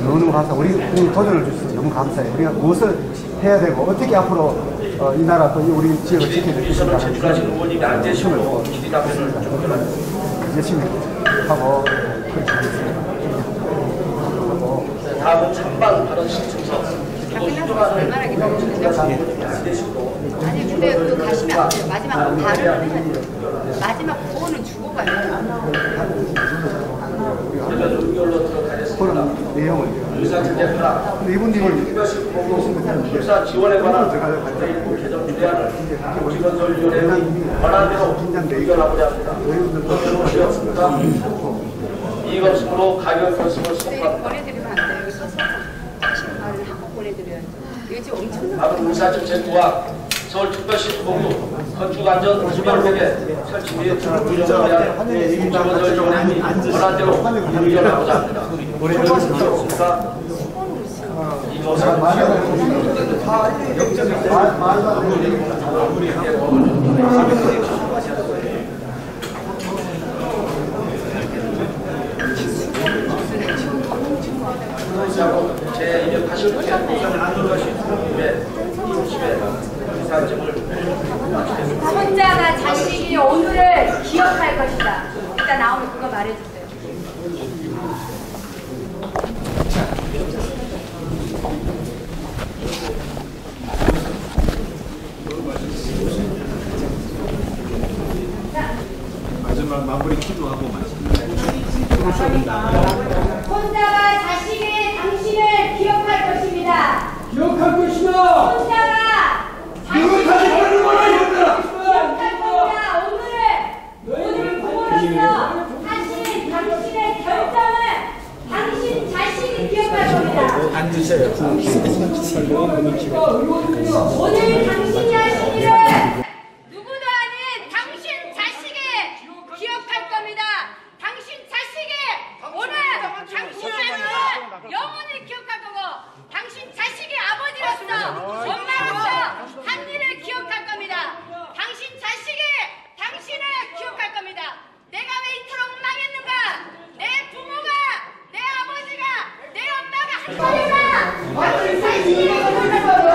너무 감사. 우리 도전을 주셔서 너무 감사해요. 우리가 무엇을 해야 되고 어떻게 앞으로 이 나라 또 우리 지역을 지켜야 될 것인가 하는 힘을 열심히 하고 그렇게 하겠습니다. 다음은 찬반 발언 신청서. 얼마나 기다렸는지. 아니 근데 또 가시면 안 돼요. 마지막 발언을 해야 돼요. 마지막 구호는 주고 가요. 그런 내용을 근데 이분님은 불사 지원에 관한 개정 유대안을 기본설위원회의 권한대로 의결하고자 합니다. 이익 없음으로 가결 결심을 선포합니다. 보내드리면 안 돼요. 여기 써서 다시 말을 하고 보내드려야죠. 이거 지금 엄청난 다음은 의사정책부와 서울특별시 도봉구 건축안전수변국의 설치 및 운영에 대한 기본설위원회의 권한대로 의결하고자 합니다. 손자가 자식이 오늘을 기억할 것이다. 일단 나오면 그거 말해주세요. 마지막 마무리 기도하고 손자가 자식이 당신을 기억할 것입니다. 기억할 것이다. 손자가 이거 다시 하는 거라 이거다. 기억할 겁니다. 오늘 부모로서 하신 당신의 결정을 당신 자신이 기억할 겁니다. 앉으세요. 오늘 당신이 하신 일을 누구도 아닌 당신 자식이 기억할 겁니다. 당신 자식이 오늘 당신의 일을 영원히 기억할 거고 당신 자식이 아버지로서 엄마로서 한 일을 기억할 겁니다. 당신 자식이 당신을 기억할 겁니다. 내가 왜 이토록 망했는가? 내 부모가, 내 아버지가, 내 엄마가 한 거니까 당신 자식이 기억할 거고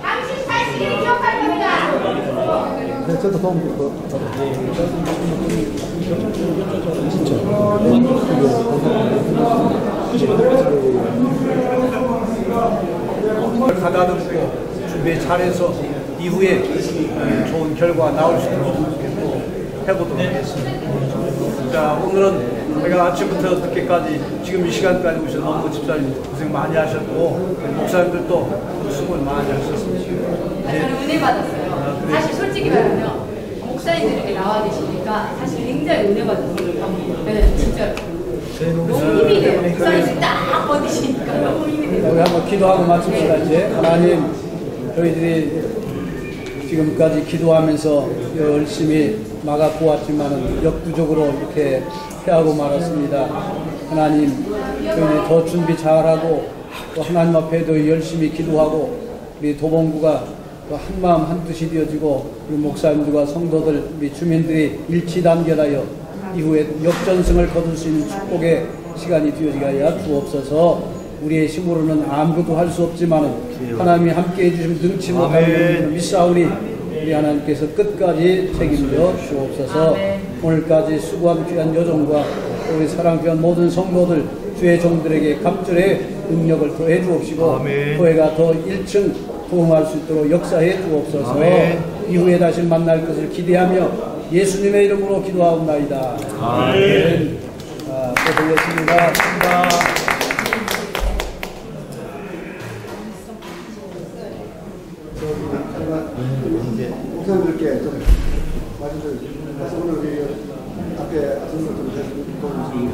당신 자식이 기억할 겁니다. 네, 저도 도움 가다듬고 준비 잘해서 이후에 좋은 결과 나올 수 있도록 해보도록 하겠습니다. 자, 오늘은 제가 아침부터 늦게까지 지금 이 시간까지 오셔서 너무 집사님 고생 많이 하셨고 목사님들도 수고를 많이 하셨습니다. 저는 은혜 받았어요. 사실 솔직히 말하면 목사님들이 이렇게 나와 계시니까 사실 굉장히 은혜 받았어요. 네, 진짜 너무 힘이 돼요. 목사님이 딱 버티시니까 너무 힘이 돼요. 우리 한번 기도하고 마칩시다. 이제 하나님, 저희들이 지금까지 기도하면서 열심히 막아보았지만은 역부족으로 이렇게 패하고 말았습니다. 하나님, 저희들이 더 준비 잘하고 또 하나님 앞에도 열심히 기도하고 우리 도봉구가 또 한마음 한뜻이 되어지고 우리 목사님들과 성도들, 우리 주민들이 일치단결하여 이후에 역전승을 거둘 수 있는 축복의 시간이 되어지게 하여 주옵소서. 우리의 힘으로는 아무것도 할 수 없지만 하나님이 함께 해주시면 능치 못하는 믿사오니 우리 하나님께서 끝까지 책임져 주옵소서. 오늘까지 수고한 귀한 여종과 우리 사랑 귀한 모든 성도들 주의 종들에게 갑절의 능력을 더해 주옵시고 교회가 더 1층 부흥할 수 있도록 역사해 주옵소서. 이후에 다시 만날 것을 기대하며 예수님의 이름으로 기도하옵나이다. 아멘. 고생했습니다. 목사님들께 좀 말씀을 우리 앞에 아침부터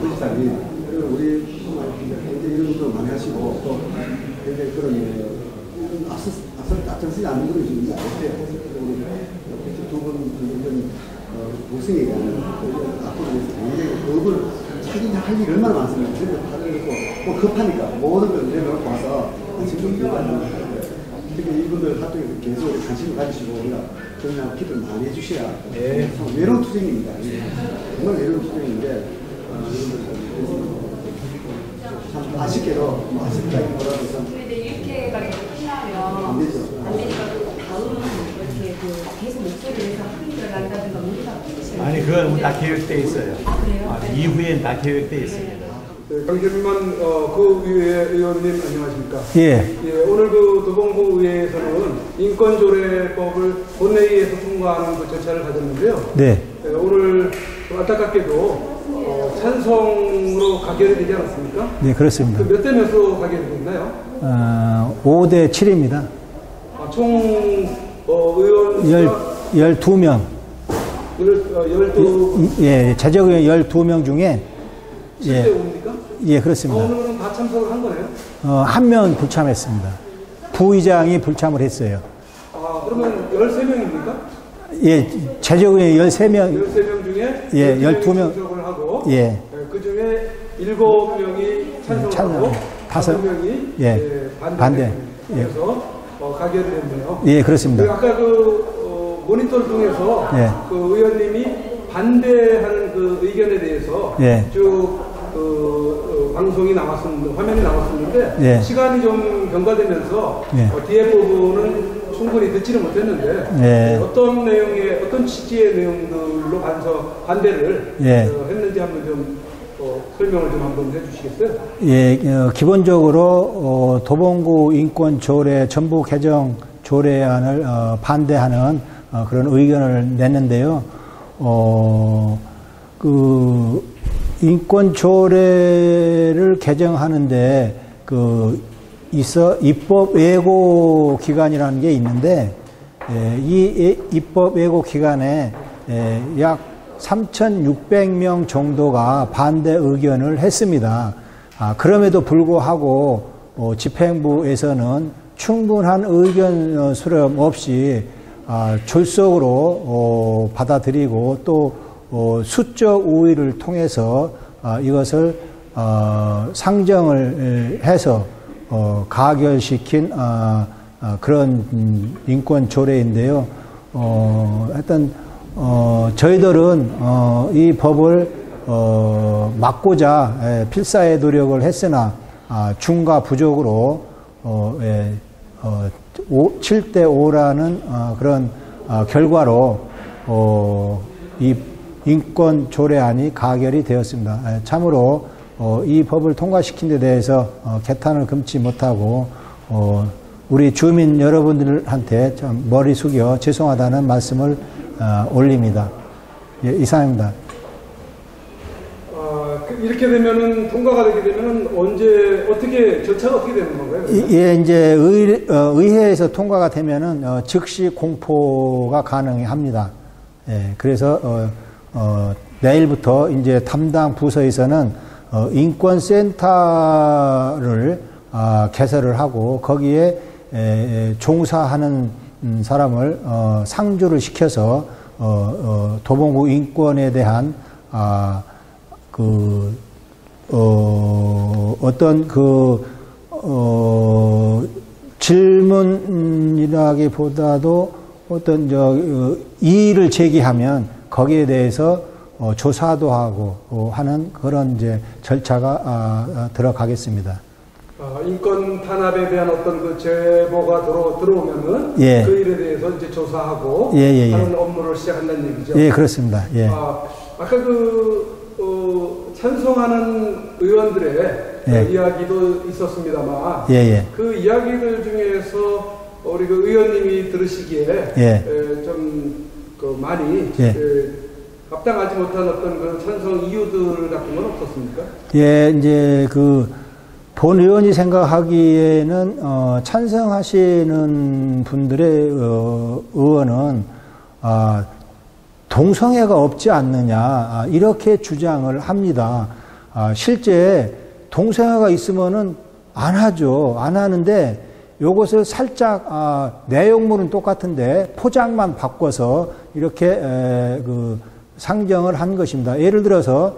부지사님 그리고 우리 굉장히 이런 것도 많이 하시고 또 굉장히 그런 앞서 쓰지 않는 분이 좀 어떻게 두분 동생에게 앞으로 굉장히 그걸 자기가 할 일이 얼마나 많습니까? 뭐 급하니까 모든 걸 내려놓고 와서 지금 특히 이분들 활동에 계속 관심을 가지시고 우리가 그냥 기도를 많이 해주셔야 참 외로운 투쟁입니다. 정말 외로운 투쟁인데 참 아쉽게도 아쉽다기보다도 참 근데 이렇게 끝나면 안 되죠. 안 되니까 다음 이렇게 계속 목소리를 내서 항의를 한다든가 문제가 없으시죠? 아니 그건 다 계획돼 있어요. 아 그래요? 이후엔 다 계획돼 있습니다. 강재민만 그 의원님 안녕하십니까? 예. 오늘 그 도봉구 의회에서는 인권조례법을 본회의에서 통과하는 그 절차를 가졌는데요. 네. 오늘 안타깝게도 찬성으로 가결이 되지 않았습니까? 네, 그렇습니다. 몇 대 몇으로 가결이 됐나요? 5대 7입니다. 총 의원 12명. 12. 예, 재적의원 12명 중에 7대 5입니까? 예, 그렇습니다. 오늘은 다 참석을 한 거네요? 한 명은 불참했습니다. 부의장이 불참을 했어요. 그러면 13명입니까? 예, 재적의원 13명. 13명 중에 예, 12명 참석을 하고 예. 그 중에 7명이 찬성하고 5명이 예, 반대. 그래서 가결이 됐네요. 예, 그렇습니다. 아까 그 모니터를 통해서 예. 그 의원님이 반대하는 그 의견에 대해서 예. 쭉 방송이 나왔었는데 화면이 나왔었는데 예. 시간이 좀 경과되면서 예. 뒤에 부분은 충분히 듣지를 못했는데 예. 어떤 내용의 어떤 취지의 내용들로 반대를 예. 했는지 한번 좀 설명을 좀 한번 해주시겠어요? 예, 기본적으로 도봉구 인권조례 전부 개정 조례안을 반대하는 그런 의견을 냈는데요. 그 인권조례를 개정하는데 입법 예고 기간이라는 게 있는데 이 입법 예고 기간에 약 3,600명 정도가 반대 의견을 했습니다. 그럼에도 불구하고 집행부에서는 충분한 의견 수렴 없이 졸속으로 받아들이고 또 수적 우위를 통해서 이것을 상정을 해서 가결시킨 그런 인권 조례인데요. 하여튼 저희들은 이 법을 막고자 필사의 노력을 했으나 중과 부족으로 7대 5라는 그런 결과로 이 인권 조례안이 가결이 되었습니다. 참으로 이 법을 통과시킨 데 대해서 개탄을 금치 못하고 우리 주민 여러분들한테 좀 머리 숙여 죄송하다는 말씀을 올립니다. 예, 이상입니다. 이렇게 되면은 통과가 되게 되면은 언제 어떻게 절차가 어떻게 되는 건가요? 예, 이제 의회에서 통과가 되면은 즉시 공포가 가능합니다. 예, 그래서 내일부터 이제 담당 부서에서는 인권센터를 개설을 하고 거기에 종사하는 사람을 상주를 시켜서 도봉구 인권에 대한 어떤 질문이라기보다도 어떤 이의를 제기하면 거기에 대해서 조사도 하고 하는 그런 이제 절차가 들어가겠습니다. 인권 탄압에 대한 어떤 그 제보가 들어오면은 예. 그 일에 대해서 이제 조사하고 하는 업무를 시작한다는 얘기죠. 예, 그렇습니다. 예. 아까 찬성하는 의원들의 이야기도 있었습니다만 그 이야기들 중에서 우리 그 의원님이 들으시기에 좀 많이 합당하지 못한 어떤 그 찬성 이유들 같은 건 없었습니까? 예, 이제 그 본 의원이 생각하기에는 찬성하시는 분들의 의원은 동성애가 없지 않느냐 이렇게 주장을 합니다. 실제 동성애가 있으면은 안 하죠. 안 하는데 요것을 살짝 내용물은 똑같은데 포장만 바꿔서 이렇게 그 상정을 한 것입니다. 예를 들어서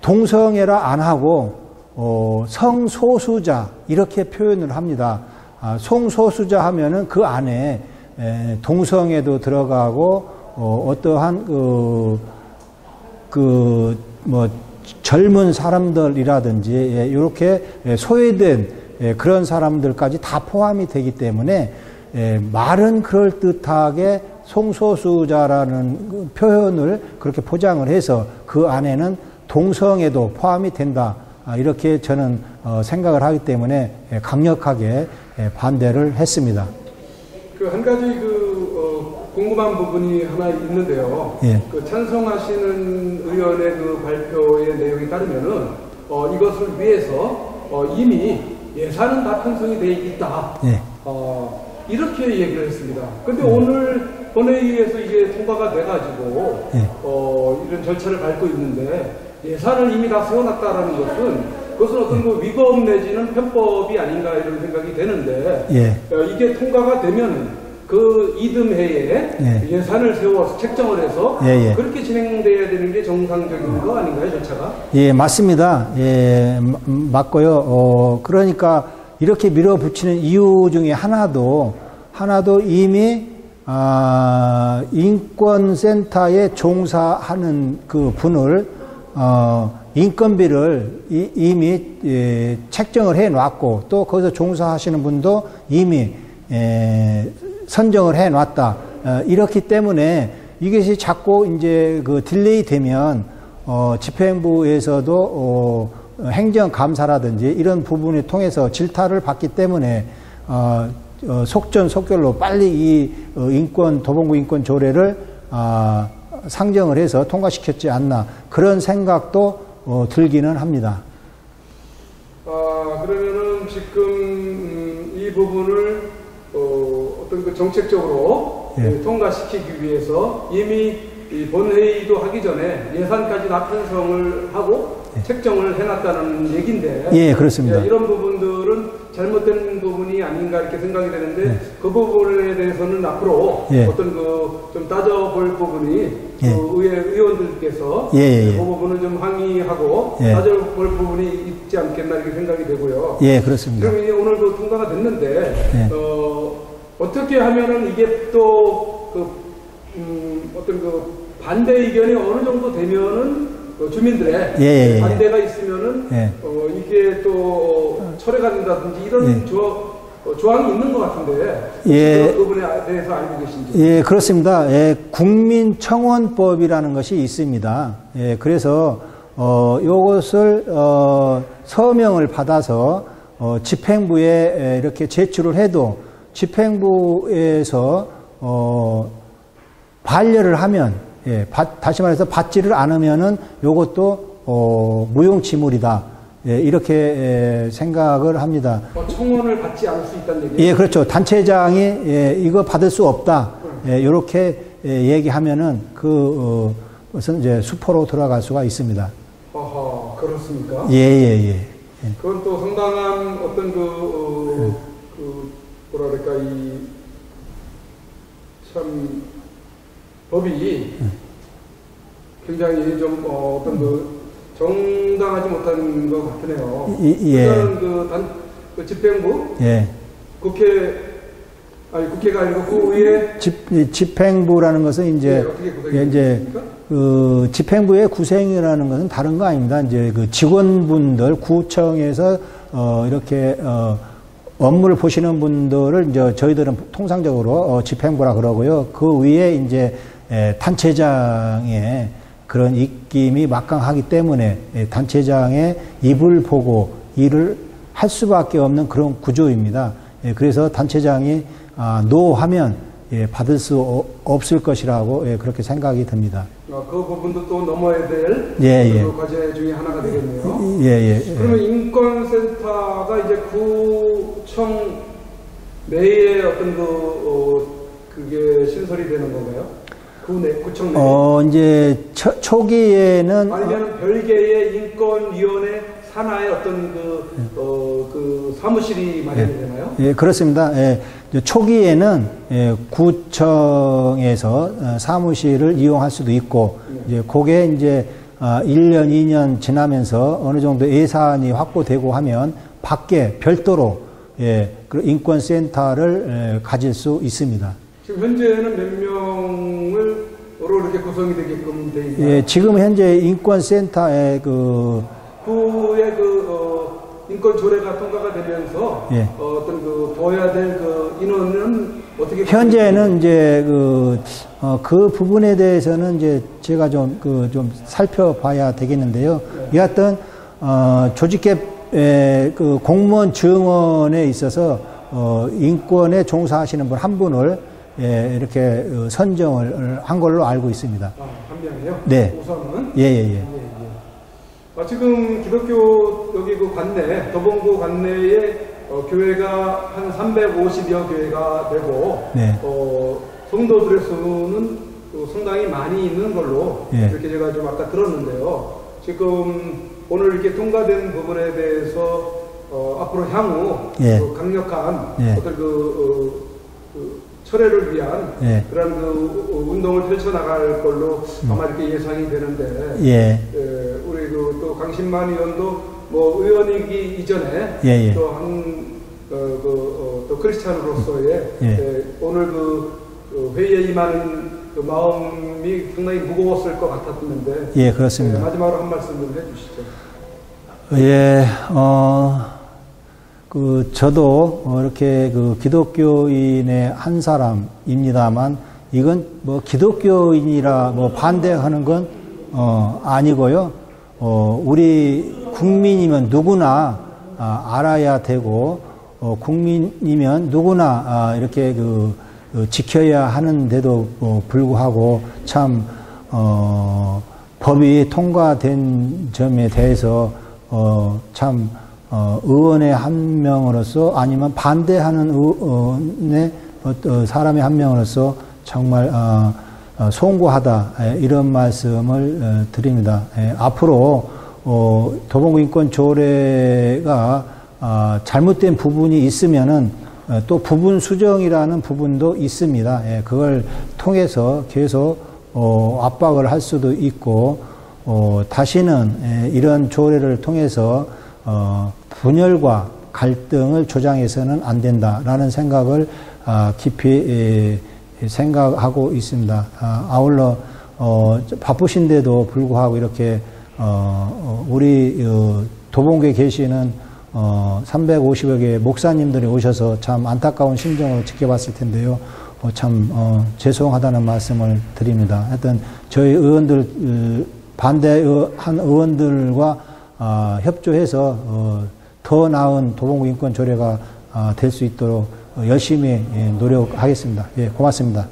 동성애라 안 하고 성소수자 이렇게 표현을 합니다. 성소수자 하면은 그 안에 동성애도 들어가고 어떠한 뭐 젊은 사람들이라든지 이렇게 소외된 그런 사람들까지 다 포함이 되기 때문에 말은 그럴듯하게 성소수자라는 표현을 그렇게 포장을 해서 그 안에는 동성애도 포함이 된다. 이렇게 저는 생각을 하기 때문에 강력하게 반대를 했습니다. 그 한 가지 궁금한 부분이 하나 있는데요. 예. 그 찬성하시는 의원의 그 발표의 내용에 따르면은 이것을 위해서 이미 예산은 다 편성이 되어 있다. 예. 이렇게 얘기를 했습니다. 근데 오늘 본회의에서 이게 통과가 돼가지고 이런 절차를 밟고 있는데 예산을 이미 다 세워놨다라는 그것은 어떤 그 위법 내지는 편법이 아닌가 이런 생각이 되는데 이게 통과가 되면 그 이듬해에 예산을 세워서 책정을 해서 그렇게 진행돼야 되는 게 정상적인 거 아닌가요, 절차가? 예, 맞습니다. 예, 맞고요. 그러니까 이렇게 밀어붙이는 이유 중에 하나도 이미 인권센터에 종사하는 그 분을 인건비를 이미 책정을 해 놨고 또 거기서 종사하시는 분도 이미 선정을 해 놨다. 이렇기 때문에 이것이 자꾸 이제 그 딜레이 되면 집행부에서도 행정감사라든지 이런 부분을 통해서 질타를 받기 때문에 속전속결로 빨리 이 도봉구 인권 조례를 상정을 해서 통과시켰지 않나 그런 생각도 들기는 합니다. 그러면은 지금 이 부분을 어떤 그 정책적으로 통과시키기 위해서 이미 이 본회의도 하기 전에 예산까지 다 편성을 하고 책정을 해놨다는 얘기인데 예, 그렇습니다. 이런 부분들은 잘못된 부분이 아닌가 이렇게 생각이 되는데 그 부분에 대해서는 앞으로 어떤 그 좀 따져볼 부분이 그 의원들께서 그 부분을 좀 항의하고 따져볼 부분이 있지 않겠나 이렇게 생각이 되고요. 예, 그렇습니다. 그럼 이제 오늘 그 통과가 됐는데 어떻게 하면은 이게 또 어떤 그 반대 의견이 어느 정도 되면은 주민들의 반대가 있으면은 이게 또 철회가 된다든지 이런 조항이 있는 것 같은데 그 부분에 대해서 알고 계신지? 예, 그렇습니다. 국민청원법이라는 것이 있습니다. 그래서 이것을 서명을 받아서 집행부에 이렇게 제출을 해도 집행부에서 반려를 하면 다시 말해서 받지를 않으면은 요것도 무용지물이다. 이렇게 생각을 합니다. 청원을 받지 않을 수 있다는 얘기예요? 예, 그렇죠. 단체장이 이거 받을 수 없다. 이렇게 얘기하면은 그것은 이제 수포로 들어갈 수가 있습니다. 그렇습니까? 예. 그건 또 상당한 어떤 뭐랄까 참 법이 굉장히 좀 어떤 정당하지 못한 것 같으네요. 그 집행부, 국회가 아니고 그 위에 집행부라는 것은 이제 그 집행부의 구성이라는 것은 다른 거 아닙니다. 이제 그 직원분들 구청에서 이렇게 업무를 보시는 분들을 이제 저희들은 통상적으로 집행부라 그러고요. 그 위에 이제 단체장의 그런 입김이 막강하기 때문에 단체장의 입을 보고 일을 할 수밖에 없는 그런 구조입니다. 그래서 단체장이 노 하면 받을 수 없을 것이라고 그렇게 생각이 듭니다. 그 부분도 또 넘어야 될 그 과제 중에 하나가 되겠네요. 그러면 인권센터가 이제 구청 내에 어떤 그게 신설이 되는 건가요? 구청 내에? 이제 초기에는 아니면 별개의 인권위원회 산하의 어떤 그 사무실이 마련이 되나요? 예, 그렇습니다. 초기에는 구청에서 사무실을 이용할 수도 있고, 이제 그게 이제 1년, 2년 지나면서 어느 정도 예산이 확보되고 하면 밖에 별도로 그 인권센터를 가질 수 있습니다. 지금 현재는 몇 명으로 이렇게 구성이 되게끔 돼 있나요? 예, 지금 현재 인권센터의 후에 인권 조례가 통과가 되면서 어떤 둬야 될 인원은 어떻게 현재는 이제 그 부분에 대해서는 이제 제가 좀 살펴봐야 되겠는데요. 여하튼 조직개 그 공무원 증원에 있어서 인권에 종사하시는 분 한 분을 이렇게 선정을 한 걸로 알고 있습니다. 한 명이요? 네. 우선은? 예. 지금 기독교 여기 그 관내, 도봉구 관내에 교회가 한 350여 교회가 되고, 성도들의 수는 상당히 많이 있는 걸로 이렇게 제가 좀 아까 들었는데요. 지금 오늘 이렇게 통과된 부분에 대해서 앞으로 향후 강력한 어떤 철회를 위한 그런 운동을 펼쳐나갈 걸로 아마 이렇게 예상이 되는데, 우리 또 강신만 의원도 뭐 의원이기 이전에 또 크리스찬으로서의 오늘 회의에 임하는 마음이 상당히 무거웠을 것 같았는데, 그렇습니다. 마지막으로 한 말씀 좀 해주시죠. 저도 이렇게 기독교인의 한 사람입니다만, 이건 뭐 기독교인이라 뭐 반대하는 건 아니고요. 우리 국민이면 누구나 알아야 되고, 국민이면 누구나 이렇게 지켜야 하는데도 불구하고 참 법이 통과된 점에 대해서 참 의원의 한 명으로서 아니면 반대하는 의원의 사람의 한 명으로서 정말 송구하다, 이런 말씀을 드립니다. 앞으로 도봉구 인권조례가 잘못된 부분이 있으면은 또 부분 수정이라는 부분도 있습니다. 그걸 통해서 계속 압박을 할 수도 있고, 다시는 이런 조례를 통해서 분열과 갈등을 조장해서는 안 된다라는 생각을 깊이 생각하고 있습니다. 아울러 바쁘신데도 불구하고 이렇게 우리 도봉구에 계시는 350여 개의 목사님들이 오셔서 참 안타까운 심정으로 지켜봤을 텐데요. 참 죄송하다는 말씀을 드립니다. 하여튼 저희 의원들, 반대한 의원들과 협조해서 더 나은 도봉구 인권 조례가 될 수 있도록 열심히 노력하겠습니다. 고맙습니다.